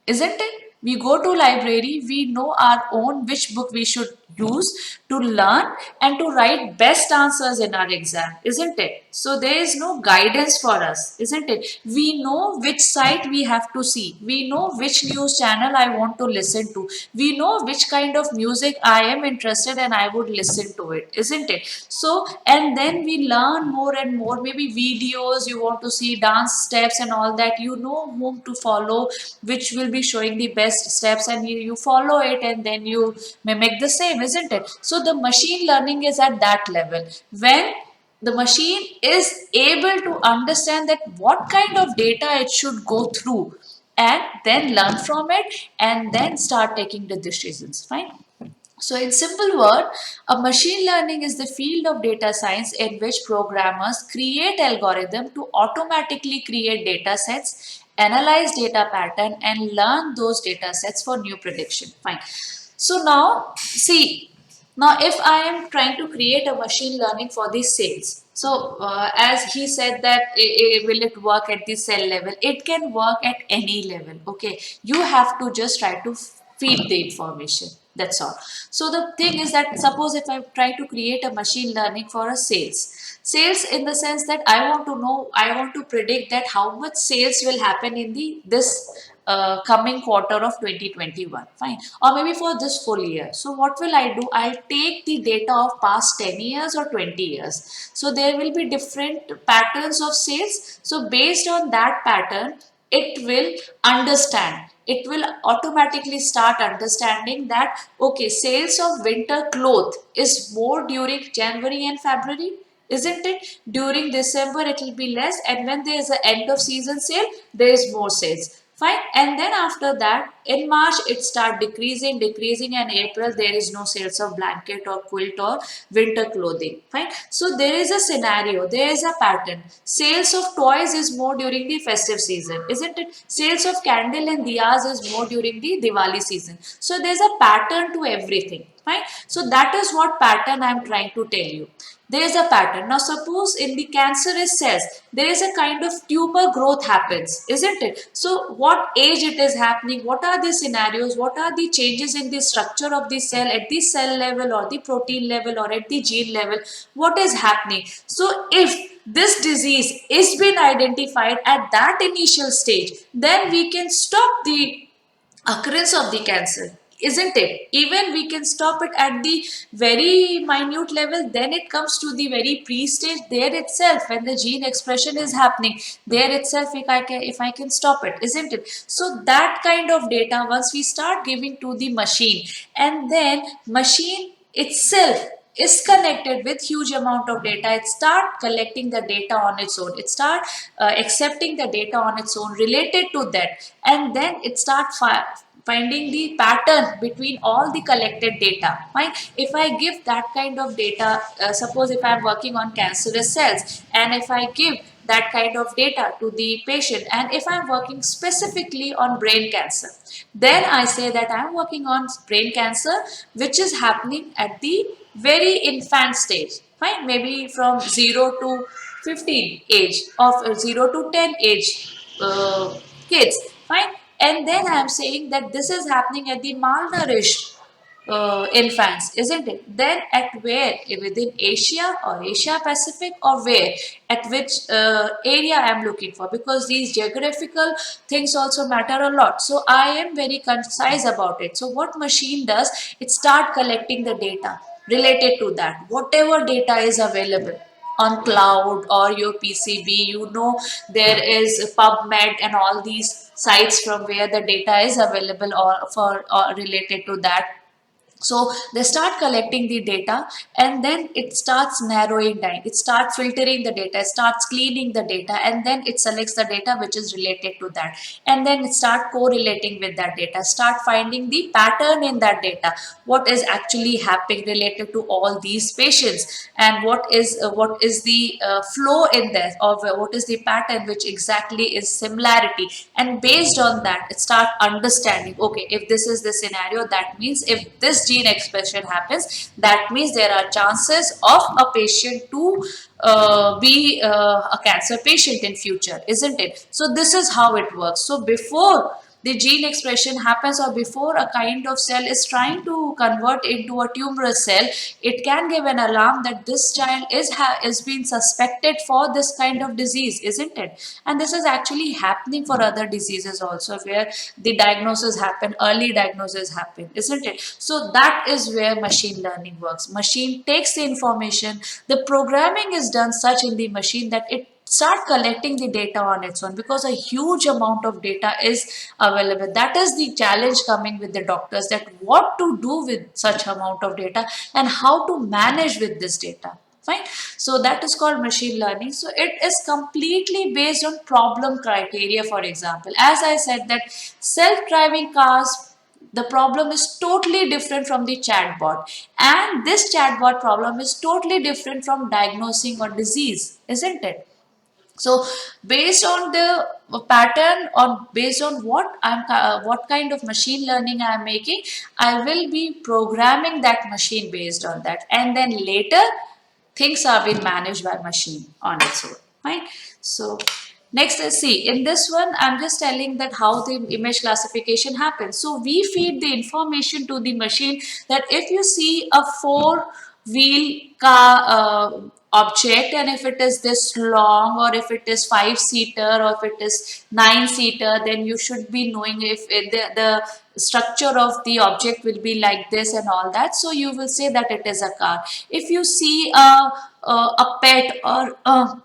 isn't it? We go to library, we know our own which book we should use to learn and to write best answers in our exam, isn't it? So there is no guidance for us, isn't it? We know which site we have to see, we know which news channel I want to listen to, we know which kind of music I am interested and I would listen to it, isn't it? So and then we learn more and more, maybe videos you want to see, dance steps and all that, you know whom to follow, which will be showing the best steps, and you follow it and then you mimic the same, isn't it? So the machine learning is at that level when the machine is able to understand that what kind of data it should go through and then learn from it and then start taking the decisions. Fine. So in simple word, a machine learning is the field of data science in which programmers create algorithm to automatically create data sets, analyze data pattern and learn those data sets for new prediction. Fine. So now see, now if I am trying to create a machine learning for the sales, so as he said that will it work at the cell level? It can work at any level. Okay, you have to just try to feed the information. That's all. So the thing is that suppose if I try to create a machine learning for a sales in the sense that I want to know, I want to predict that how much sales will happen in the this coming quarter of 2021, fine, or maybe for this full year. So what will I do? I'll take the data of past 10 years or 20 years. So there will be different patterns of sales. So based on that pattern, it will understand, it will automatically start understanding that okay, sales of winter cloth is more during January and February, isn't it? During December it will be less, and when there is an end of season sale, there is more sales. Fine. And then after that, in March it start decreasing, and April there is no sales of blanket or quilt or winter clothing. Fine. So there is a scenario, there is a pattern. Sales of toys is more during the festive season, isn't it? Sales of candle and diyas is more during the Diwali season. So there's a pattern to everything. Fine. So that is what pattern I'm trying to tell you. There is a pattern. Now suppose in the cancerous cells, there is a kind of tumor growth happens, isn't it? So what age it is happening, what are the scenarios, what are the changes in the structure of the cell at the cell level or the protein level or at the gene level, what is happening? So if this disease is been identified at that initial stage, then we can stop the occurrence of the cancer, isn't it? Even we can stop it at the very minute level, then it comes to the very pre-stage, there itself when the gene expression is happening, there itself if I can stop it, isn't it? So that kind of data once we start giving to the machine, and then machine itself is connected with huge amount of data, it start collecting the data on its own, it start accepting the data on its own related to that, and then it start finding the pattern between all the collected data. Fine. If I give that kind of data, suppose if I'm working on cancerous cells, and if I give that kind of data to the patient, and if I'm working specifically on brain cancer, then I say that I'm working on brain cancer which is happening at the very infant stage. Fine. Maybe from 0 to 15 age, of 0 to 10 age kids. Fine. And then I am saying that this is happening at the malnourished infants, isn't it? Then at where? Within Asia or Asia Pacific, or where? At which area I am looking for? Because these geographical things also matter a lot. So I am very concise about it. So what machine does? It start collecting the data related to that. Whatever data is available on cloud or your PCB, you know, there is PubMed and all these sites from where the data is available or for or related to that. So they start collecting the data, and then it starts narrowing down, it starts filtering the data, it starts cleaning the data, and then it selects the data which is related to that, and then it start correlating with that data, start finding the pattern in that data, what is actually happening related to all these patients, and what is the flow in there, or what is the pattern which exactly is similarity, and based on that it start understanding, okay, if this is the scenario, that means if this gene expression happens, that means there are chances of a patient to be a cancer patient in future, isn't it? So this is how it works. So before the gene expression happens, or before a kind of cell is trying to convert into a tumorous cell, it can give an alarm that this child is being suspected for this kind of disease, isn't it? And this is actually happening for other diseases also, where the diagnosis happen, early diagnosis happen, isn't it? So that is where machine learning works. Machine takes the information, the programming is done such in the machine that it start collecting the data on its own, because a huge amount of data is available. That is the challenge coming with the doctors, that what to do with such amount of data and how to manage with this data. Fine. So that is called machine learning. So it is completely based on problem criteria. For example, as I said, that self-driving cars, the problem is totally different from the chatbot, and this chatbot problem is totally different from diagnosing a disease, isn't it? So based on the pattern, or based on what kind of machine learning I am making, I will be programming that machine based on that, and then later things are being managed by machine on its own. Right. So next, let's see. In this one, I'm just telling that how the image classification happens. So we feed the information to the machine that if you see a wheel car object, and if it is this long, or if it is 5-seater, or if it is 9-seater, then you should be knowing if the structure of the object will be like this and all that. So you will say that it is a car. If you see a pet, or a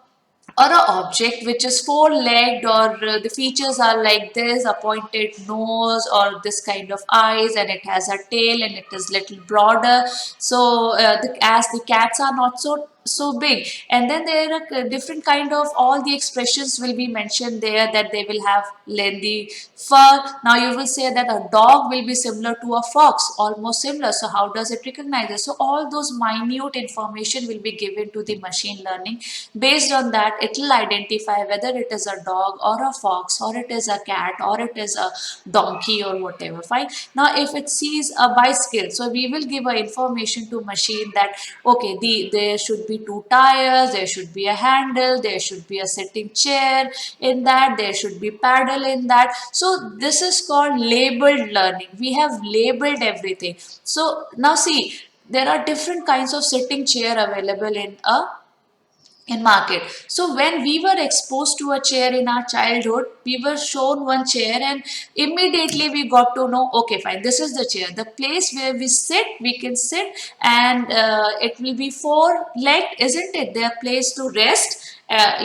object which is four-legged, or the features are like this, a pointed nose or this kind of eyes, and it has a tail and it is little broader. So as the cats are not so big, and then there are different kind of, all the expressions will be mentioned there, that they will have lengthy fur. Now you will say that a dog will be similar to a fox, almost similar. So how does it recognize it? So all those minute information will be given to the machine learning. Based on that, it will identify whether it is a dog or a fox, or it is a cat, or it is a donkey, or whatever. Fine. Now if it sees a bicycle, so we will give a information to machine that okay, there should be two tires, there should be a handle, there should be a sitting chair in that, there should be paddle in that. So this is called labeled learning. We have labeled everything. So now see, there are different kinds of sitting chair available in market. So when we were exposed to a chair in our childhood, we were shown one chair, and immediately we got to know, okay, fine, this is the chair, the place where we sit, we can sit, and it will be four legged, isn't it? Their place to rest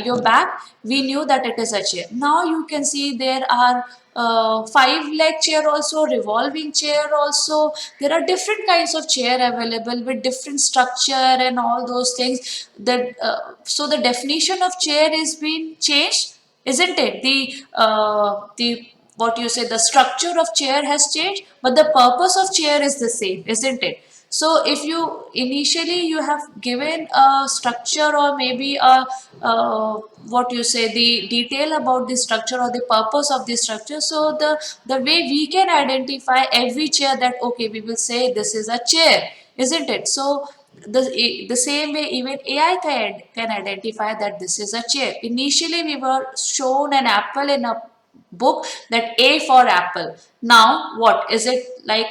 your back. We knew that it is a chair. Now you can see there are 5-leg chair also, revolving chair also. There are different kinds of chair available with different structure and all those things. That so the definition of chair is being changed, isn't it? The what you say, the structure of chair has changed, but the purpose of chair is the same, isn't it? So if you initially you have given a structure, or maybe a what you say, the detail about the structure or the purpose of the structure, so the way we can identify every chair, that okay, we will say this is a chair, isn't it? So the same way even AI can identify that this is a chair. Initially we were shown an apple in a book, that A for apple. Now what is it like?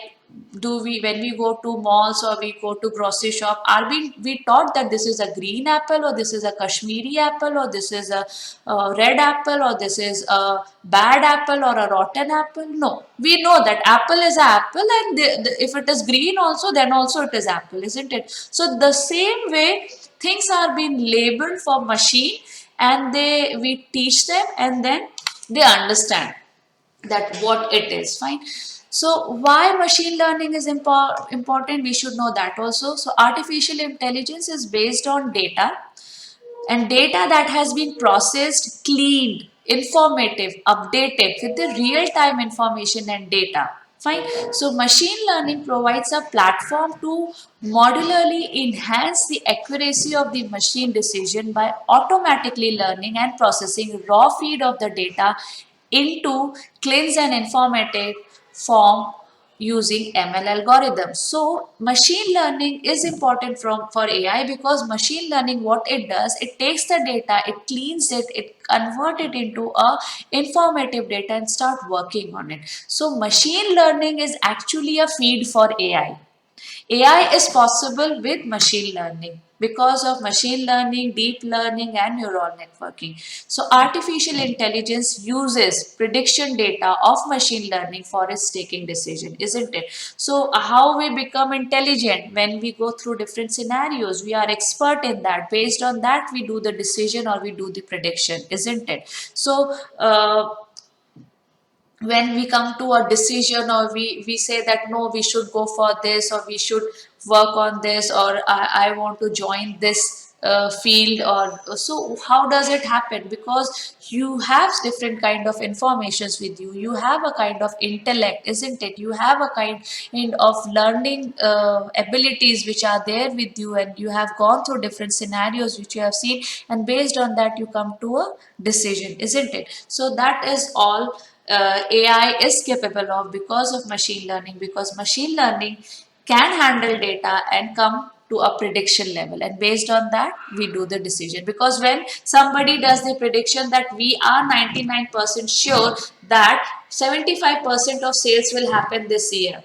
Do we, when we go to malls or we go to grocery shop, are we taught that this is a green apple, or this is a Kashmiri apple, or this is a red apple, or this is a bad apple, or a rotten apple? No, we know that apple is an apple, and if it is green also, then also it is apple, isn't it? So the same way things are being labeled for machine, and we teach them, and then they understand that what it is. Fine. So why machine learning is important, we should know that also. So artificial intelligence is based on data, and data that has been processed, cleaned, informative, updated with the real-time information and data. Fine. So machine learning provides a platform to modularly enhance the accuracy of the machine decision by automatically learning and processing raw feed of the data into cleansed and informative form using ML algorithms. So machine learning is important for AI, because machine learning, what it does, it takes the data, it cleans it, it convert it into a informative data and start working on it. So machine learning is actually a feed for AI. AI is possible with machine learning because of machine learning, deep learning, and neural networking. So artificial intelligence uses prediction data of machine learning for its taking decision, isn't it? So how we become intelligent? When we go through different scenarios, we are expert in that. Based on that, we do the decision or we do the prediction, isn't it? So when we come to a decision, or we say that no, we should go for this, or we should work on this, or I want to join this field, or so how does it happen? Because you have different kind of informations with you, you have a kind of intellect, isn't it? You have a kind of learning abilities which are there with you, and you have gone through different scenarios which you have seen, and based on that you come to a decision, isn't it? So that is all AI is capable of because of machine learning, because machine learning can handle data and come to a prediction level, and based on that we do the decision. Because when somebody does the prediction that we are 99% sure that 75% of sales will happen this year,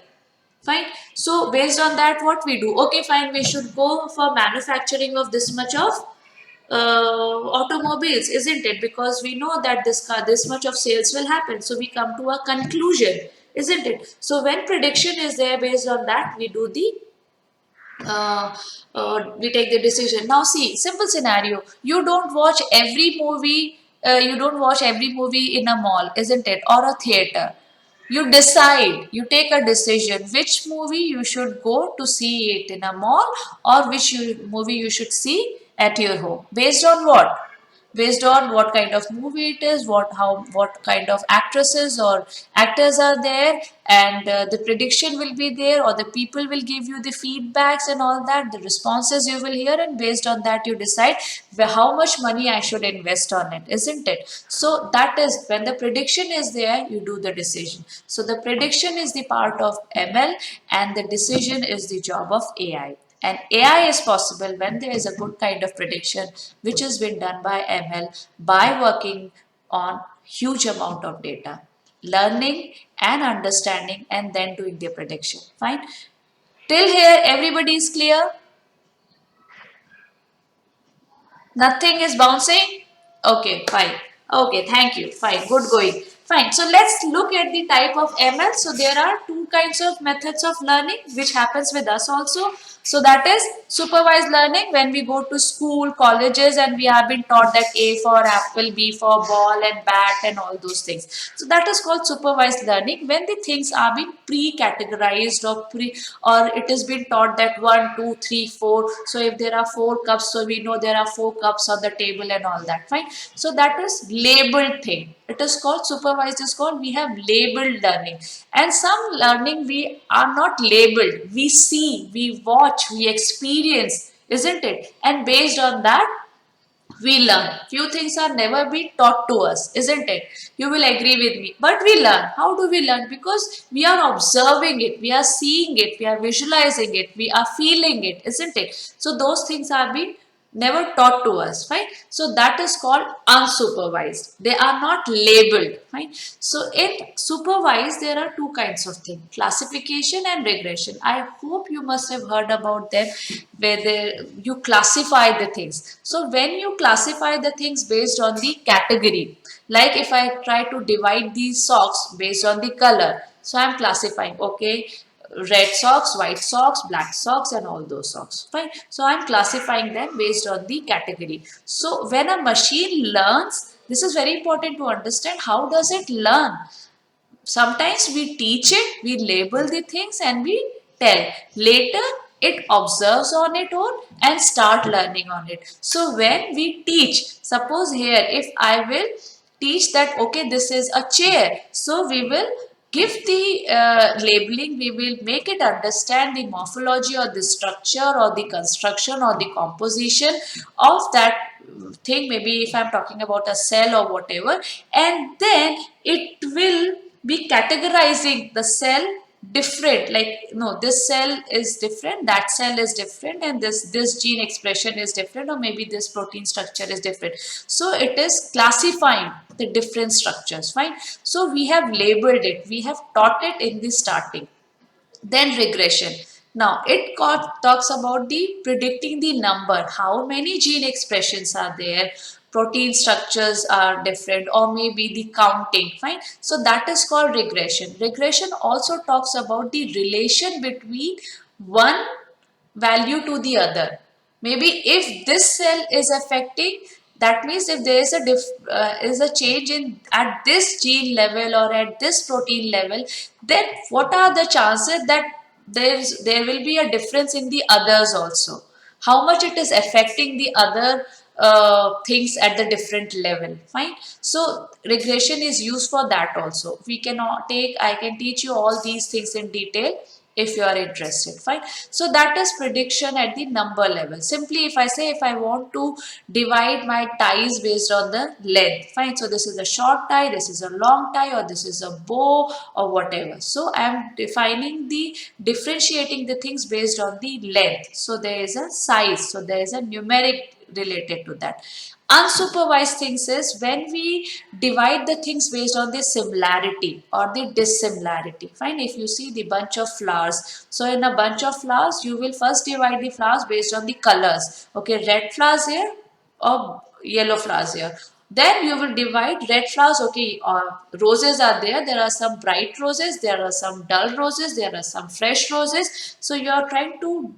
Fine. So based on that, what we do? Okay, fine. We should go for manufacturing of this much of automobiles, isn't it? Because we know that this much of sales will happen. So we come to a conclusion, isn't it? So when prediction is there, based on that, we do the we take the decision. Now see, simple scenario. You don't watch every movie. You don't watch every movie in a mall, isn't it, or a theater? You decide, you take a decision which movie you should go to see it in a mall, or which movie you should see at your home. Based on what? Based on what kind of movie it is, what kind of actresses or actors are there, and the prediction will be there, or the people will give you the feedbacks and all that, the responses you will hear, and based on that you decide how much money I should invest on it, isn't it? So that is when the prediction is there, you do the decision. So the prediction is the part of ML, and the decision is the job of AI. And AI is possible when there is a good kind of prediction which has been done by ML by working on huge amount of data, learning and understanding, and then doing the prediction. Fine. Till here, everybody is clear? Nothing is bouncing? Okay, fine. Okay, thank you. Fine, good going. Fine. So let's look at the type of ML. So there are two kinds of methods of learning which happens with us also. So that is supervised learning when we go to school, colleges, and we have been taught that A for apple, B for ball and bat and all those things. So that is called supervised learning when the things are being pre-categorized or it has been taught that 1, 2, 3, 4. So if there are 4 cups, so we know there are 4 cups on the table and all that. Fine. So that is labeled thing. It is called supervised. Is called we have labeled learning, and some learning we are not labeled. We see, we watch, we experience, isn't it? And based on that we learn. Few things are never been taught to us, isn't it? You will agree with me, but we learn. How do we learn? Because we are observing it, we are seeing it, we are visualizing it, we are feeling it, isn't it? So those things are being never taught to us, right? So that is called unsupervised. They are not labeled, right? So in supervised there are two kinds of things: classification and regression. I hope you must have heard about them, where you classify the things. So when you classify the things based on the category, like if I try to divide these socks based on the color, so I'm classifying, okay, red socks, white socks, black socks, and all those socks. Fine. So I'm classifying them based on the category. So when a machine learns, this is very important to understand. How does it learn? Sometimes we teach it, we label the things, and we tell. Later, it observes on its own and start learning on it. So when we teach, suppose here, if I will teach that, okay, this is a chair. So we will give the labeling, we will make it understand the morphology or the structure or the construction or the composition of that thing. Maybe if I'm talking about a cell or whatever, and then it will be categorizing the cell different, like, no, this cell is different, that cell is different, and this gene expression is different, or maybe this protein structure is different. So it is classifying the different structures. Fine. So we have labeled it, we have taught it in the starting. Then regression. Now it talks about the predicting the number, how many gene expressions are there, protein structures are different, or maybe the counting. Fine. So that is called regression. Regression also talks about the relation between one value to the other. Maybe if this cell is affecting, that means if there is a change in at this gene level or at this protein level, then what are the chances that there will be a difference in the others also? How much it is affecting the other things at the different level. Fine. So regression is used for that also. We cannot take, I can teach you all these things in detail if you are interested. Fine. So that is prediction at the number level. Simply if I say, if I want to divide my ties based on the length. Fine. So this is a short tie, this is a long tie, or this is a bow, or whatever. So I am defining the differentiating the things based on the length. So there is a size, so there is a numeric related to that. Unsupervised things is when we divide the things based on the similarity or the dissimilarity. Fine, if you see the bunch of flowers, so in a bunch of flowers, you will first divide the flowers based on the colors. Okay, red flowers here or yellow flowers here. Then you will divide red flowers. Okay, roses are there. There are some bright roses. There are some dull roses. There are some fresh roses. So you are trying to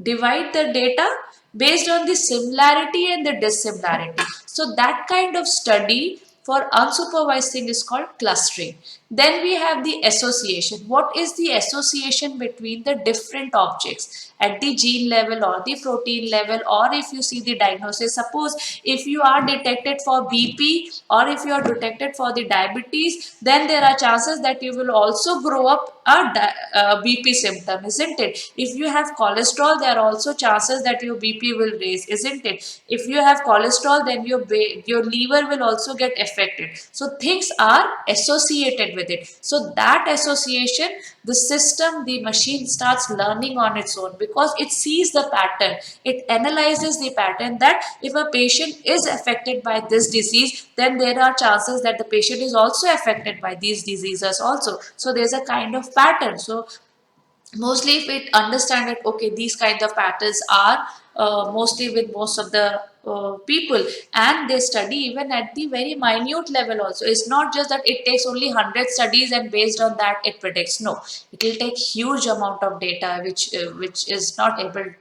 divide the data based on the similarity and the dissimilarity. So that kind of study for unsupervised thing is called clustering. Then we have the association. What is the association between the different objects at the gene level or the protein level, or if you see the diagnosis? Suppose if you are detected for BP or if you are detected for the diabetes, then there are chances that you will also grow up a BP symptom, isn't it? If you have cholesterol, there are also chances that your BP will raise, isn't it? If you have cholesterol, then your liver will also get affected. So things are associated with it. So that association, the system, the machine starts learning on its own because it sees the pattern. It analyzes the pattern that if a patient is affected by this disease, then there are chances that the patient is also affected by these diseases also. So there's a kind of pattern. So mostly if it understand that okay, these kinds of patterns are mostly with most of the people, and they study even at the very minute level also. It's not just that it takes only 100 studies and based on that it predicts. No, it will take huge amount of data which is not able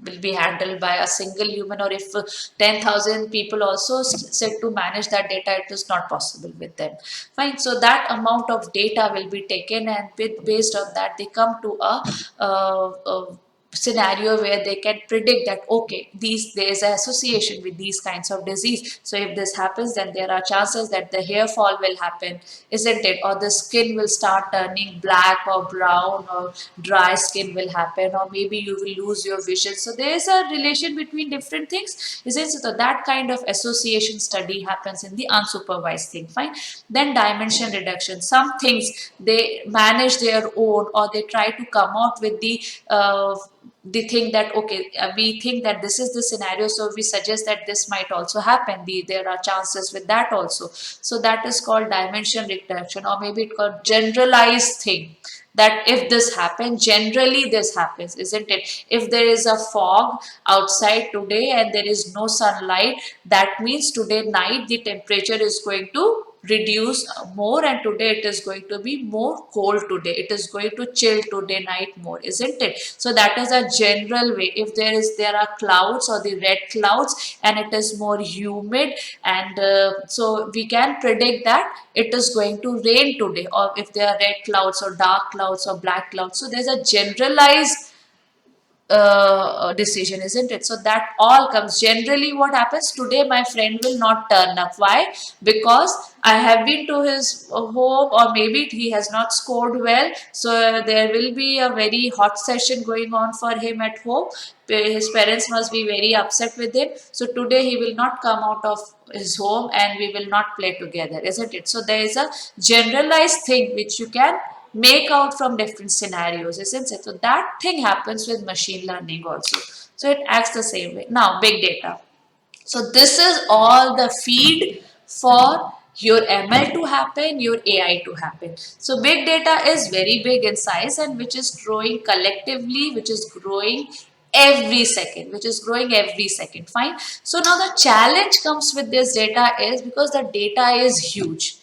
will be handled by a single human, or if 10,000 people also said to manage that data, it is not possible with them. Fine, so that amount of data will be taken, and based on that they come to a scenario where they can predict that okay, there's an association with these kinds of disease. So if this happens, then there are chances that the hair fall will happen, isn't it? Or the skin will start turning black or brown, or dry skin will happen, or maybe you will lose your vision. So there is a relation between different things, isn't it? So that kind of association study happens in the unsupervised thing. Fine. Then dimension reduction. Some things they manage their own, or they try to come out with the thing that okay, we think that this is the scenario, so we suggest that this might also happen. There are chances with that also. So that is called dimension reduction, or maybe it called generalized thing, that if this happens, generally this happens, isn't it? If there is a fog outside today and there is no sunlight, that means today night the temperature is going to reduce more, and today it is going to be more cold. Today it is going to chill today night more, isn't it? So that is a general way. If there are clouds or the red clouds and it is more humid, and so we can predict that it is going to rain today, or if there are red clouds or dark clouds or black clouds. So there's a generalized decision, isn't it? So that all comes. Generally what happens, today my friend will not turn up. Why? Because I have been to his home, or maybe he has not scored well, so there will be a very hot session going on for him at home. His parents must be very upset with him, so today he will not come out of his home and we will not play together, isn't it? So there is a generalized thing which you can make out from different scenarios, isn't it? So that thing happens with machine learning also. So it acts the same way. Now, big data. So this is all the feed for your ML to happen, your AI to happen. So big data is very big in size, and which is growing collectively, which is growing every second, fine. So now the challenge comes with this data is because the data is huge,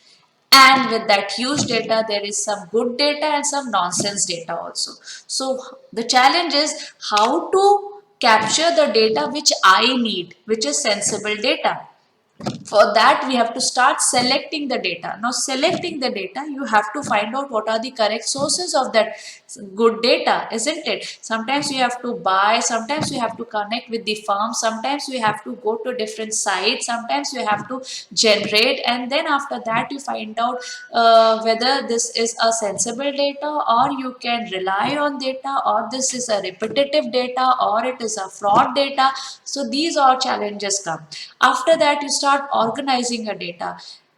and with that huge data there is some good data and some nonsense data also. So the challenge is how to capture the data which I need, which is sensible data. For that we have to start selecting the data. Now selecting the data, you have to find out what are the correct sources of that good data, isn't it? Sometimes you have to buy, sometimes you have to connect with the firm, sometimes you have to go to different sites, sometimes you have to generate, and then after that you find out whether this is a sensible data, or you can rely on data, or this is a repetitive data, or it is a fraud data. So these are challenges come. After that you start organizing your data.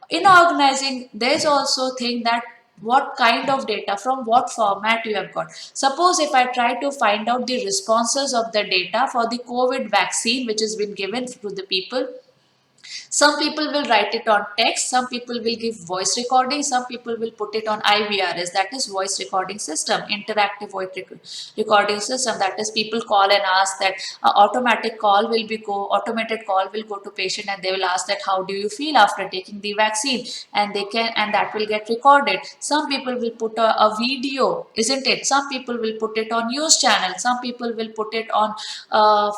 In organizing, there's also thing that what kind of data, from what format you have got. Suppose if I try to find out the responses of the data for the COVID vaccine which has been given to the people, some people will write it on text, some people will give voice recording, some people will put it on IVRS, that is voice recording system, interactive voice recording system. That is, people call and ask that automated call will go to patient and they will ask that how do you feel after taking the vaccine, and they can, and that will get recorded. Some people will put a video, isn't it? Some people will put it on news channel, some people will put it on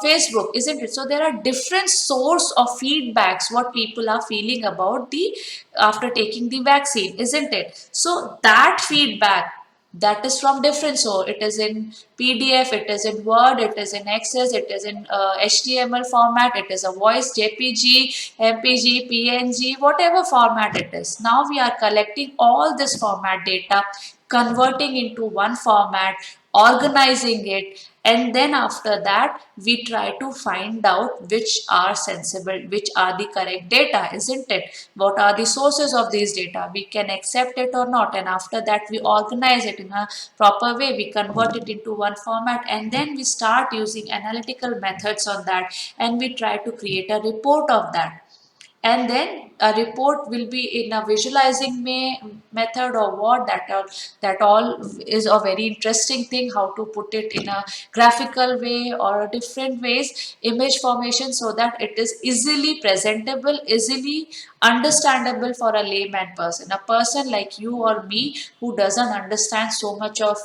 Facebook, isn't it? So there are different source of feedbacks what people are feeling about the after taking the vaccine, isn't it? So that feedback, that is from different source. It is in PDF, it is in Word, it is in Access, it is in HTML format, it is a voice, JPG, MPG, PNG, whatever format it is. Now we are collecting all this format data, converting into one format, organizing it, and then after that we try to find out which are sensible, which are the correct data, isn't it? What are the sources of these data, we can accept it or not, and after that we organize it in a proper way, we convert it into one format, and then we start using analytical methods on that, and we try to create a report of that. And then a report will be in a visualizing method or what, that all is a very interesting thing, how to put it in a graphical way or different ways, image formation, so that it is easily presentable, easily understandable for a layman person, a person like you or me who doesn't understand so much of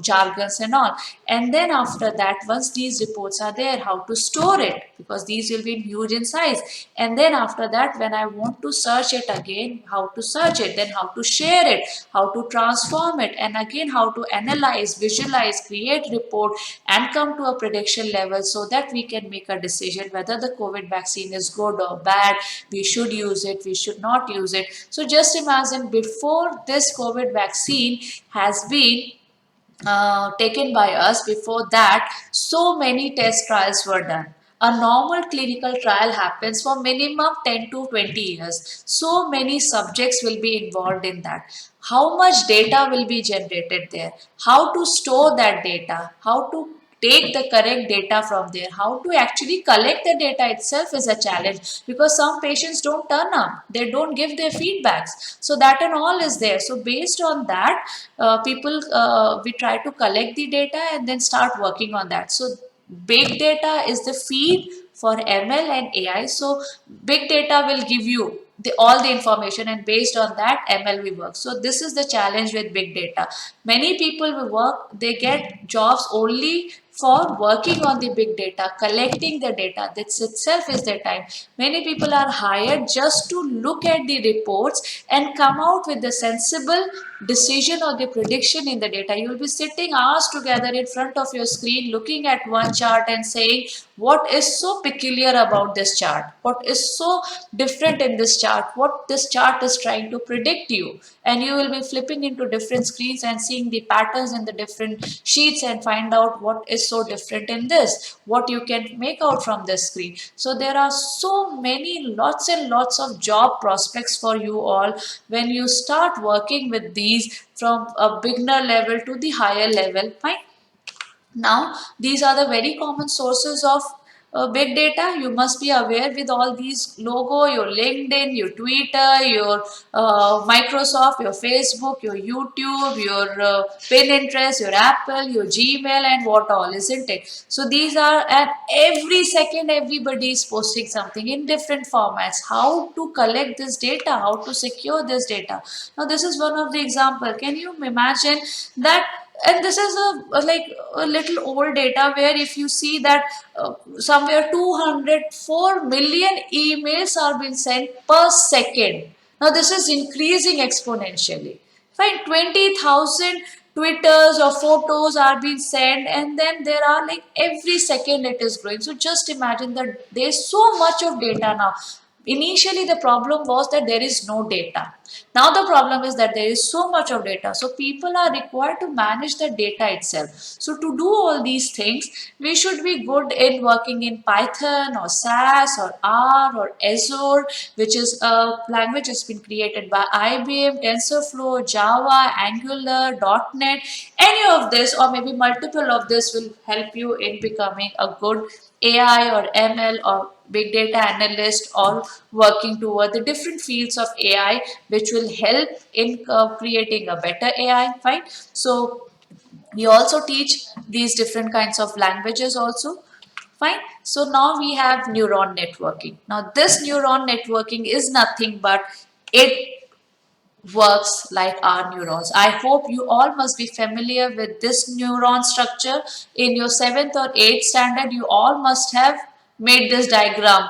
jargons and all. And then after that, once these reports are there, how to store it, because these will be huge in size. And then after that, when I want to search it again, how to search it, then how to share it, how to transform it, and again how to analyze, visualize, create report, and come to a prediction level, so that we can make a decision whether the COVID vaccine is good or bad, we should use it, we should not use it. So just imagine, before this COVID vaccine has been taken by us, before that so many test trials were done. A normal clinical trial happens for minimum 10 to 20 years. So many subjects will be involved in that. How much data will be generated there? How to store that data? How to take the correct data from there? How to actually collect the data itself is a challenge, because some patients don't turn up, they don't give their feedbacks. So that and all is there. So based on that, people we try to collect the data and then start working on that. So big data is the feed for ML and AI. So big data will give you all the information, and based on that ML will work. So this is the challenge with big data. Many people will work, they get jobs only for working on the big data, collecting the data. This itself is their time. Many people are hired just to look at the reports and come out with the sensible decision or the prediction in the data. You will be sitting hours together in front of your screen looking at one chart and saying, what is so peculiar about this chart? What is so different in this chart? What this chart is trying to predict you? And you will be flipping into different screens and seeing the patterns in the different sheets and find out what is so different in this, what you can make out from this screen. So there are so many, lots and lots of job prospects for you all when you start working with these from a beginner level to the higher level. Fine. Now, these are the very common sources of big data. You must be aware with all these logo, your LinkedIn, your Twitter, your Microsoft, your Facebook, your YouTube, your Pinterest, your Apple, your Gmail, and what all, isn't it? So these are, and every second everybody is posting something in different formats. How to collect this data? How to secure this data? Now, this is one of the example. Can you imagine that? And this is like a little old data, where if you see that somewhere 204 million emails are being sent per second. Now this is increasing exponentially. Fine, 20,000 twitters or photos are being sent, and then there are like every second it is growing. So just imagine that there's so much of data now. Initially the problem was that there is no data. Now the problem is that there is so much of data. So people are required to manage the data itself. So to do all these things, we should be good in working in Python or SAS or R or Azure, which is a language that's been created by IBM, TensorFlow, Java, Angular, .NET. Any of this or maybe multiple of this will help you in becoming a good AI or ML or big data analyst, or working toward the different fields of AI, which will help in creating a better AI. Fine. So we also teach these different kinds of languages also. Fine. So now we have neuron networking. Now this neuron networking is nothing but it works like our neurons. I hope you all must be familiar with this neuron structure. In your 7th or 8th standard, you all must have made this diagram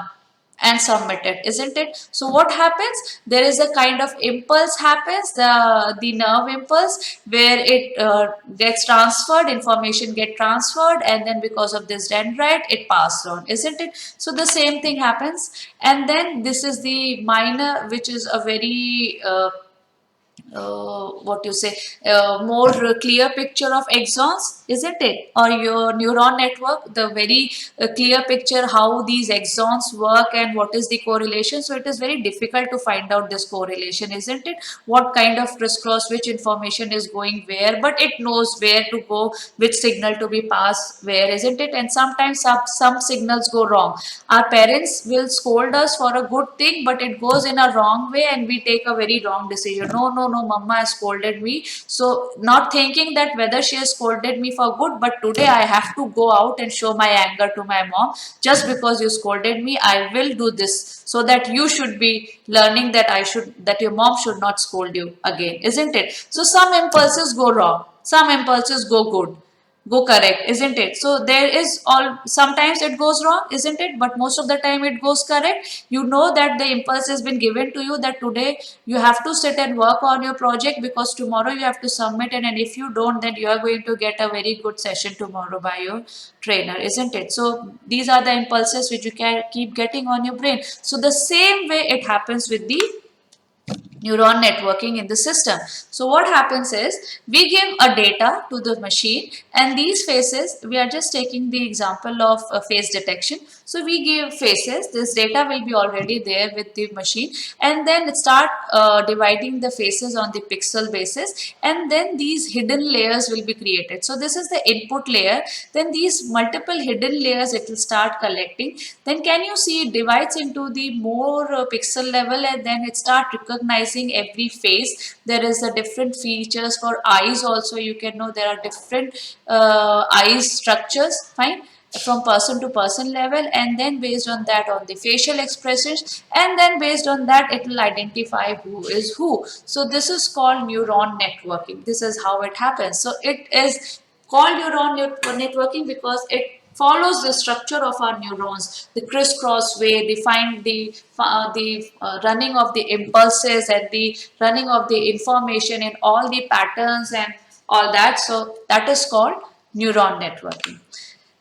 and submitted, isn't it? So what happens? There is a kind of impulse happens, the nerve impulse, where it gets transferred, information get transferred, and then because of this dendrite, it passes on, isn't it? So the same thing happens, and then this is the minor, which is a very what you say, more clear picture of axons, isn't it? Or your neuron network, the very clear picture how these axons work and what is the correlation. So it is very difficult to find out this correlation, isn't it? What kind of crisscross, which information is going where, but it knows where to go, which signal to be passed where, isn't it? And sometimes some signals go wrong. Our parents will scold us for a good thing, but it goes in a wrong way and we take a very wrong decision. No, no, no, mama has scolded me. So not thinking that whether she has scolded me for good, but today I have to go out and show my anger to my mom. Just because you scolded me, I will do this, so that you should be learning that that your mom should not scold you again, isn't it? So some impulses go wrong, some impulses go correct, isn't it? So there is all, sometimes it goes wrong, isn't it? But most of the time it goes correct. You know that the impulse has been given to you that today you have to sit and work on your project because tomorrow you have to submit it, and if you don't, then you are going to get a very good session tomorrow by your trainer, isn't it? So these are the impulses which you can keep getting on your brain. So the same way it happens with the neuron networking in the system. So what happens is we give a data to the machine, and these faces, we are just taking the example of face detection. So we give faces, this data will be already there with the machine, and then it start dividing the faces on the pixel basis, and then these hidden layers will be created. So this is the input layer, then these multiple hidden layers it will start collecting. Then can you see it divides into the more pixel level, and then it start recognizing every face. There is a different features for eyes also. You can know there are different eyes structures, fine, from person to person level, and then based on that on the facial expressions, and then based on that it will identify who is who. So this is called neuron networking. This is how it happens. So it is called networking because it follows the structure of our neurons, the crisscross way. They find the running of the impulses and the running of the information in all the patterns and all that. So that is called neuron networking.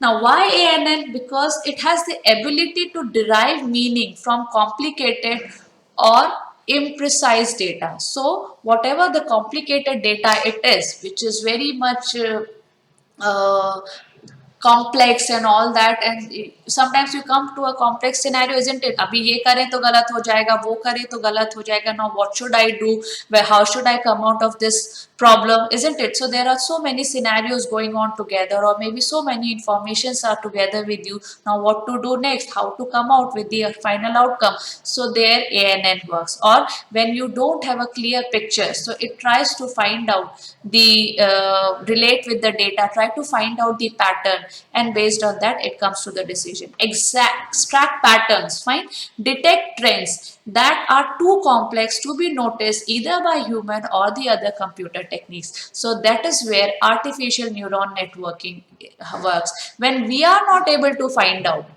Now, why ANN? Because it has the ability to derive meaning from complicated or imprecise data. So, whatever the complicated data it is, which is very much uh, complex and all that, and sometimes you come to a complex scenario, isn't it? Abhi ye kare to galat ho jayega, wo kare to galat ho jayega. Now what should I do? Where, how should I come out of this problem, isn't it? So there are so many scenarios going on together, or maybe so many informations are together with you. Now what to do next, how to come out with the final outcome. So there ANN works. Or when you don't have a clear picture, so it tries to find out the relate with the data, try to find out the pattern, and based on that it comes to the decision. Extract patterns, fine, detect trends that are too complex to be noticed either by human or the other computer techniques. So that is where artificial neuron networking works. When we are not able to find out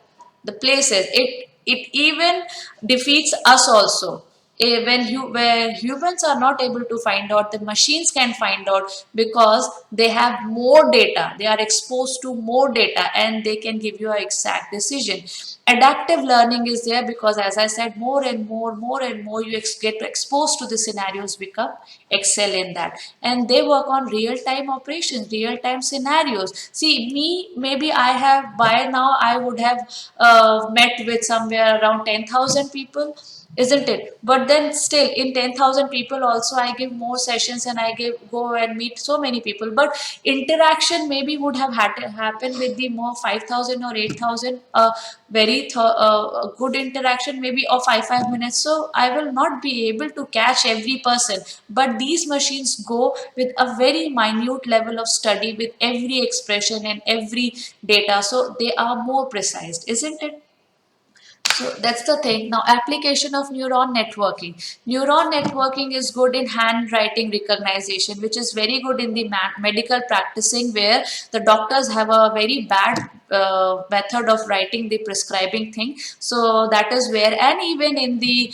the places, it even defeats us also. where humans are not able to find out, the machines can find out, because they have more data, they are exposed to more data, and they can give you an exact decision. Adaptive learning is there because, as I said, more and more you get exposed to the scenarios, become excel in that, and they work on real time operations, real time scenarios. See me, maybe I have, by now I would have met with somewhere around 10,000 people, isn't it? But then still in 10,000 people also I give more sessions, and I give go and meet so many people, but interaction maybe would have had to happen with the more 5,000 or 8,000, very good interaction maybe of 5 minutes. So I will not be able to catch every person, but these machines go with a very minute level of study with every expression and every data, so they are more precise, isn't it? So that's the thing. Now, application of neuron networking. Neuron networking is good in handwriting recognition, which is very good in the medical practicing, where the doctors have a very bad method of writing the prescribing thing. So that is where, and even in the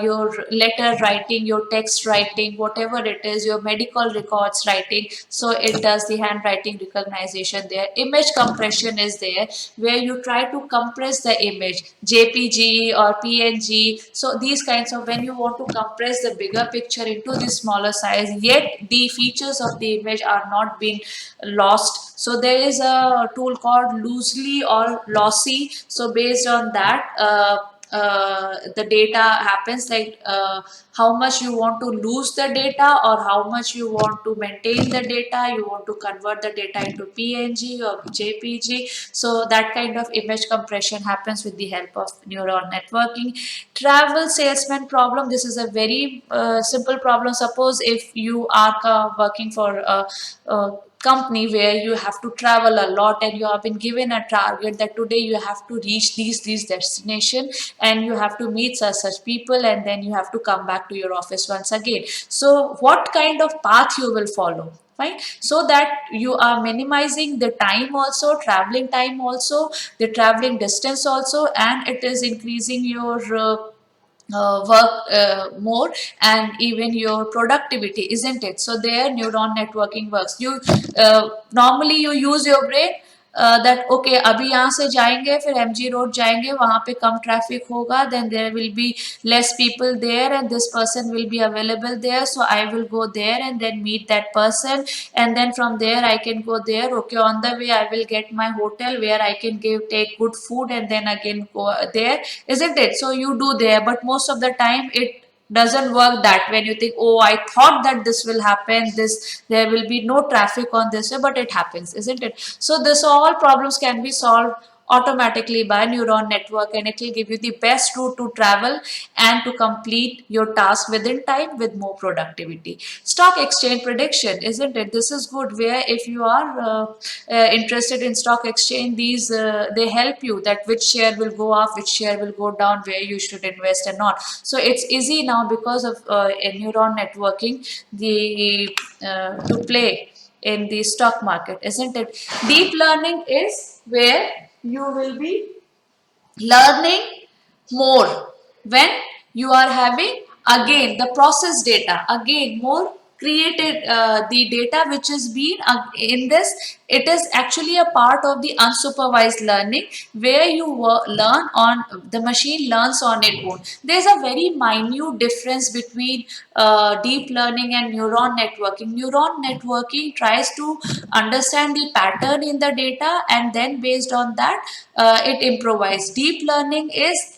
your letter writing, your text writing, whatever it is, your medical records writing. So it does the handwriting recognition there. Image compression is there, where you try to compress the image, JPG or PNG. So these kinds of, when you want to compress the bigger picture into the smaller size, yet the features of the image are not being lost. So there is a tool called Loosely or Lossy. So based on that, the data happens like how much you want to lose the data, or how much you want to maintain the data, you want to convert the data into PNG or JPG. So that kind of image compression happens with the help of neural networking. Travel salesman problem. This is a very simple problem. Suppose if you are working for a company where you have to travel a lot, and you have been given a target that today you have to reach these destination, and you have to meet such people, and then you have to come back to your office once again. So what kind of path you will follow? Fine, so that you are minimizing the time also, traveling time also, the traveling distance also, and it is increasing your work more, and even your productivity, isn't it? So there neuron networking works. You normally you use your brain, that okay, अभी यहाँ से जाएंगे, फिर MG road जाएंगे, वहाँ पे कम traffic होगा, then there will be less people there, and this person will be available there, so I will go there and then meet that person, and then from there I can go there. Okay, on the way I will get my hotel where I can take good food, and then again go there, isn't it? So you do there, but most of the time it doesn't work that when you think, oh, I thought that this will happen, this there will be no traffic on this way, but it happens, isn't it? So this all problems can be solved automatically by neuron network, and it will give you the best route to travel and to complete your task within time with more productivity. Stock exchange prediction, isn't it? This is good, where if you are interested in stock exchange, these they help you that which share will go up, which share will go down, where you should invest and not. So it's easy now because of neuron networking, the to play in the stock market, isn't it? Deep learning is where you will be learning more when you are having again the process data, again more created the data which is being in this. It is actually a part of the unsupervised learning, where you learn on, the machine learns on its own. There's a very minute difference between deep learning and neuron networking. Neuron networking tries to understand the pattern in the data, and then based on that it improvises. Deep learning is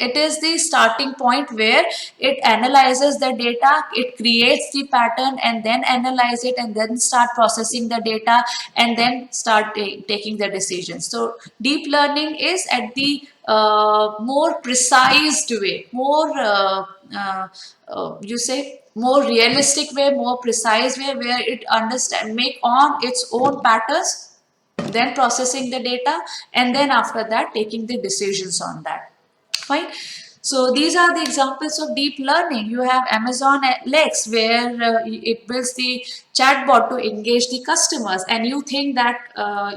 it is the starting point where it analyzes the data, it creates the pattern, and then analyze it, and then start processing the data, and then start taking the decisions. So deep learning is at the more precise way, more you say more realistic way, more precise way, where it understand, make on its own patterns, then processing the data, and then after that taking the decisions on that. Fine. So these are the examples of deep learning. You have Amazon Lex, where it builds the chatbot to engage the customers, and you think that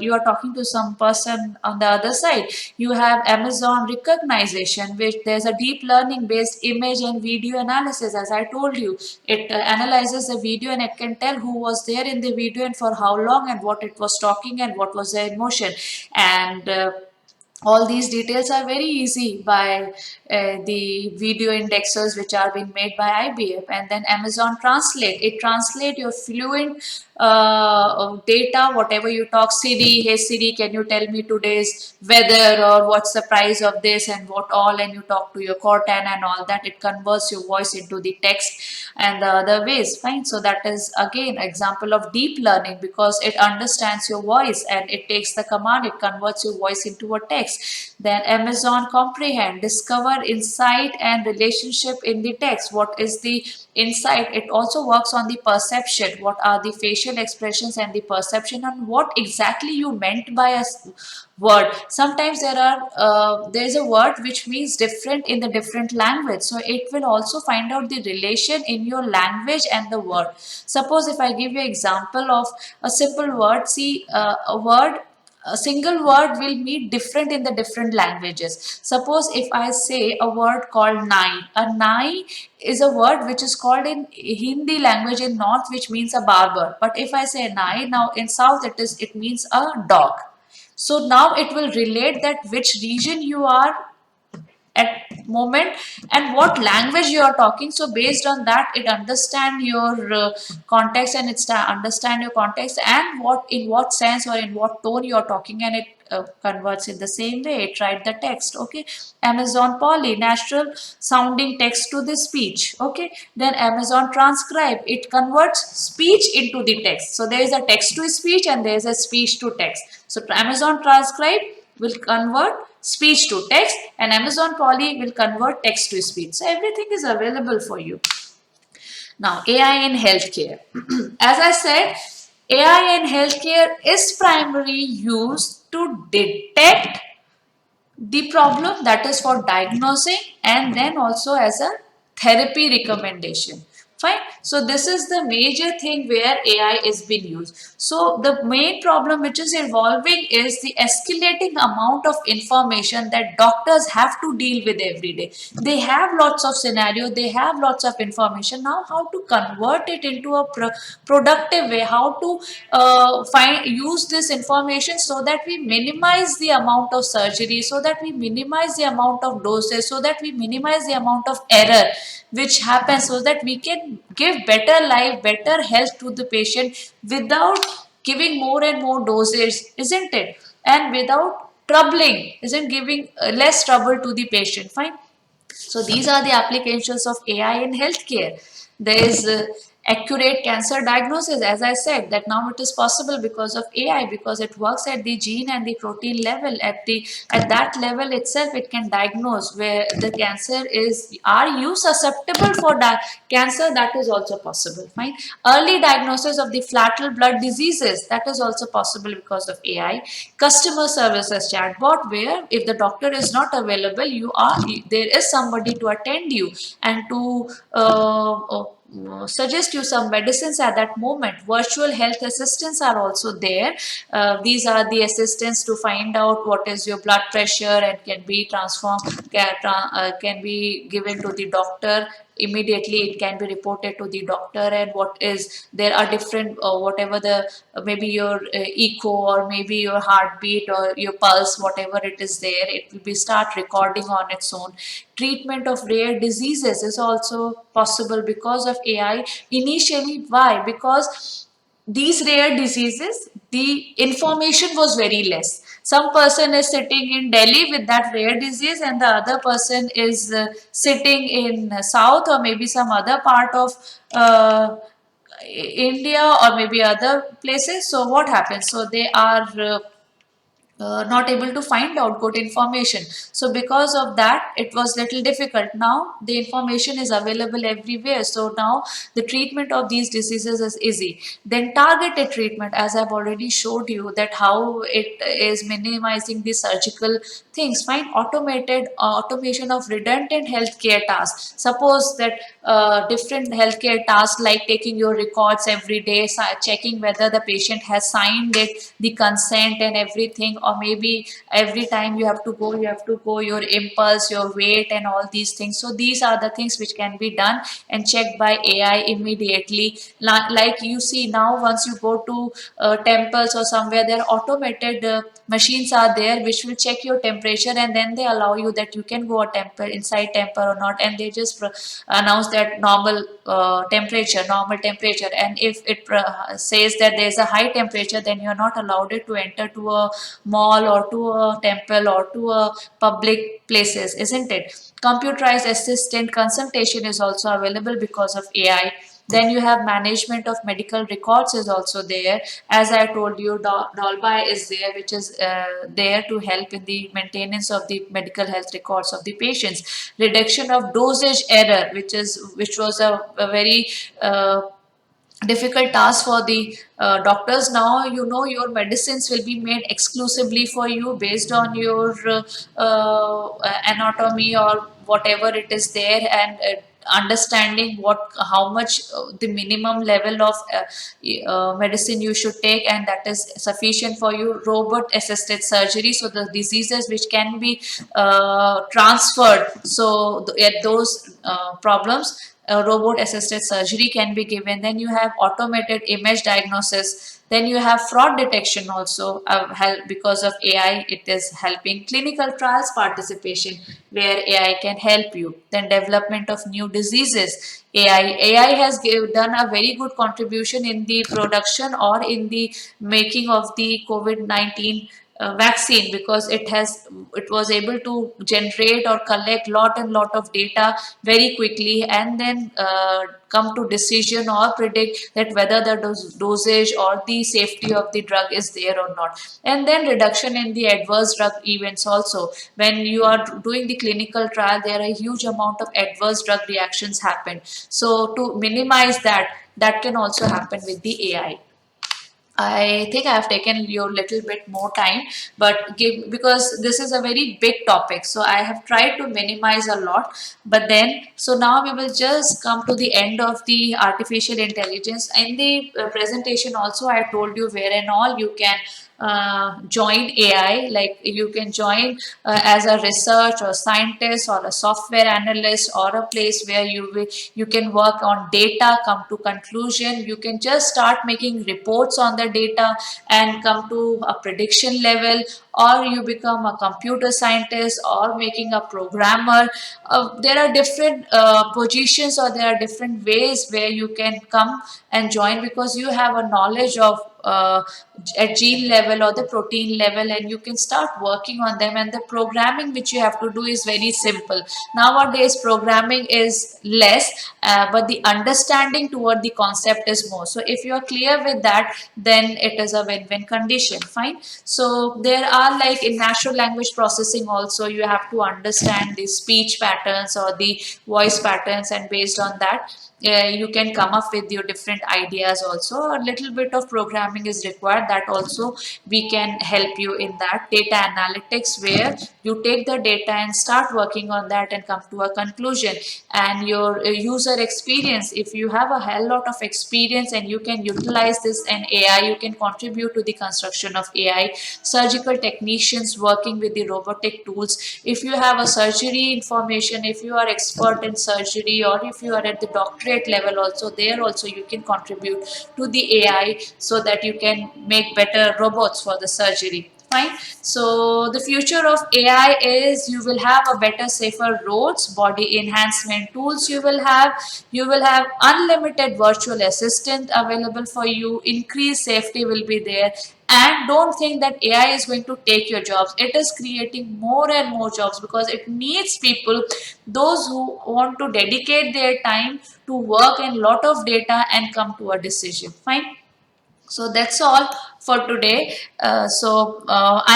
you are talking to some person on the other side. You have Amazon recognition, which there's a deep learning based image and video analysis. As I told you, it analyzes the video and it can tell who was there in the video and for how long and what it was talking and what was the emotion. And all these details are very easy by the video indexers which are being made by IBM. And then Amazon Translate, it translate your fluent data, whatever you talk. Siri, hey Siri, can you tell me today's weather, or what's the price of this and what all, and you talk to your Cortana and all that. It converts your voice into the text and the other ways. Fine. So that is again example of deep learning, because it understands your voice and it takes the command, it converts your voice into a text. Then Amazon Comprehend, discover insight and relationship in the text. What is the insight? It also works on the perception. What are the facial expressions and the perception, and what exactly you meant by a word. Sometimes there is a word which means different in the different language, so it will also find out the relation in your language and the word. Suppose if I give you example of a simple word, see, a single word will mean different in the different languages. Suppose if I say a word called nai. A nai is a word which is called in Hindi language in north, which means a barber. But if I say nai, now in south it means a dog. So now it will relate that which region you are at moment and what language you are talking. So based on that, it understand your context, and it's understand your context and what, in what sense or in what tone you are talking, and it converts in the same way. It write the text. Okay. Amazon Polly, natural sounding text to the speech. Okay. Then Amazon Transcribe, it converts speech into the text. So there is a text to speech and there is a speech to text. So Amazon Transcribe will convert speech to text, and Amazon Polly will convert text to speech. So everything is available for you. Now, AI in healthcare. As I said, AI in healthcare is primarily used to detect the problem, that is for diagnosing, and then also as a therapy recommendation. Fine. So this is the major thing where AI is being used. So the main problem which is evolving is the escalating amount of information that doctors have to deal with every day. They have lots of scenario, they have lots of information. Now how to convert it into a productive way, how to use this information so that we minimize the amount of surgery, so that we minimize the amount of doses, so that we minimize the amount of error which happens, so that we can give better life, better health to the patient without giving more and more doses, isn't it? And without troubling, isn't giving less trouble to the patient. Fine. So these are the applications of AI in healthcare. There is accurate cancer diagnosis. As I said, that now it is possible because of AI, because it works at the gene and the protein level. At that level itself, it can diagnose where the cancer is. Are you susceptible for cancer? That is also possible. Fine. Early diagnosis of the fatal blood diseases, that is also possible because of AI. Customer services chatbot, where if the doctor is not available, there is somebody to attend you and to suggest you some medicines at that moment. Virtual health assistants are also there. These are the assistants to find out what is your blood pressure and can be can be given to the doctor immediately. It can be reported to the doctor, and what is, there are different whatever the maybe your echo, or maybe your heartbeat or your pulse, whatever it is there, it will be start recording on its own. Treatment of rare diseases is also possible because of AI initially. Why? Because these rare diseases, the information was very less. Some person is sitting in Delhi with that rare disease, and the other person is sitting in South or maybe some other part of India or maybe other places. So what happens? So they are not able to find out good information. So because of that, it was little difficult. Now the information is available everywhere, so now the treatment of these diseases is easy. Then targeted treatment, as I've already showed you that how it is minimizing the surgical things. Fine. Automated automation of redundant healthcare tasks. Suppose that different healthcare tasks like taking your records every day, checking whether the patient has signed it, the consent and everything, or maybe every time you have to go your impulse, your weight and all these things. So these are the things which can be done and checked by AI immediately. Like you see now, once you go to temples or somewhere, there are automated machines are there which will check your temperature, and then they allow you that you can go a temple inside temple or not, and they just announce that normal temperature, and if it says that there is a high temperature, then you are not allowed it to enter to a mall or to a temple or to a public places, isn't it? Computerized assistant consultation is also available because of AI. Then you have management of medical records is also there. As I told you, Dolby is there, which is there to help in the maintenance of the medical health records of the patients. Reduction of dosage error, which was a very difficult task for the doctors. Now you know your medicines will be made exclusively for you based on your anatomy or whatever it is there, and understanding what how much the minimum level of medicine you should take, and that is sufficient for you. Robot assisted surgery, so the diseases which can be transferred, so at those problems, robot assisted surgery can be given. Then you have automated image diagnosis. Then you have fraud detection also, help because of AI. It is helping clinical trials participation where AI can help you. Then development of new diseases. AI has done a very good contribution in the production or in the making of the COVID-19 vaccine, because it was able to generate or collect lot and lot of data very quickly, and then come to decision or predict that whether the dosage or the safety of the drug is there or not. And then reduction in the adverse drug events also. When you are doing the clinical trial, there are a huge amount of adverse drug reactions happen, so to minimize that, that can also happen with the AI. I think I have taken you a little bit more time, but give because this is a very big topic, so I have tried to minimize a lot. But then, so now we will just come to the end of the artificial intelligence. In the presentation, also I told you where and all you can join AI. Like you can join as a research or scientist or a software analyst, or a place where you can work on data, come to conclusion. You can just start making reports on the data and come to a prediction level, or you become a computer scientist or making a programmer. There are different positions, or there are different ways where you can come and join, because you have a knowledge of at gene level or the protein level, and you can start working on them. And the programming which you have to do is very simple. Nowadays programming is less, but the understanding toward the concept is more. So if you are clear with that, then it is a win-win condition. Fine. So there are, like in natural language processing also, you have to understand the speech patterns or the voice patterns, and based on that you can come up with your different ideas. Also a little bit of programming is required, that also we can help you in that. Data analytics, where you take the data and start working on that and come to a conclusion. And your user experience, if you have a hell lot of experience and you can utilize this and AI, you can contribute to the construction of AI. Surgical technicians working with the robotic tools. If you have a surgery information, if you are expert in surgery, or if you are at the doctorate level also, there also you can contribute to the AI, so that you can make better robots for the surgery. Fine. So the future of AI is, you will have a better, safer roads, body enhancement tools. You will have unlimited virtual assistant available for you. Increased safety will be there. And don't think that AI is going to take your jobs. It is creating more and more jobs, because it needs people, those who want to dedicate their time to work in lot of data and come to a decision. Fine. So that's all for today. I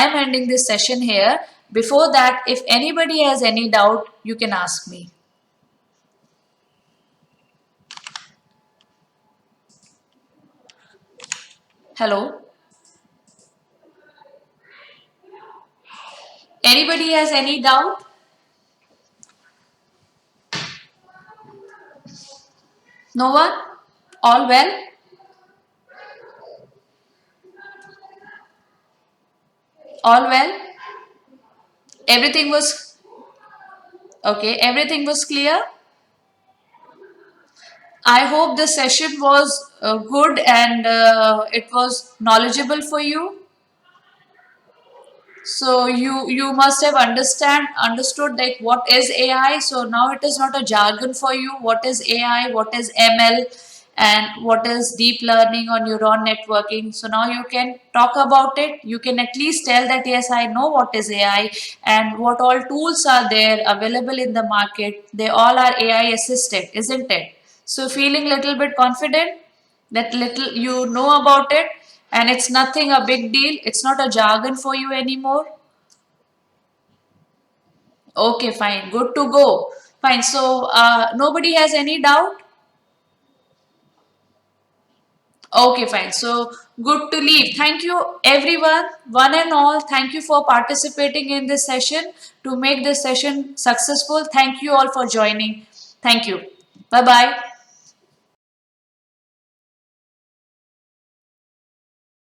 am ending this session here. Before that, if anybody has any doubt, you can ask me. Hello? Anybody has any doubt? No one? All well? All well? Everything was okay. Everything was clear. I hope the session was good and it was knowledgeable for you. So you must have understood like what is AI. So now it is not a jargon for you. What is AI? What is ML? And what is deep learning or neuron networking? So now you can talk about it. You can at least tell that yes, I know what is AI and what all tools are there available in the market. They all are AI assisted, isn't it? So feeling little bit confident that little you know about it and it's nothing a big deal. It's not a jargon for you anymore. Okay, fine. Good to go. Fine. So, nobody has any doubt? Okay, fine. So, good to leave. Thank you, everyone, one and all. Thank you for participating in this session to make this session successful. Thank you all for joining. Thank you. Bye bye.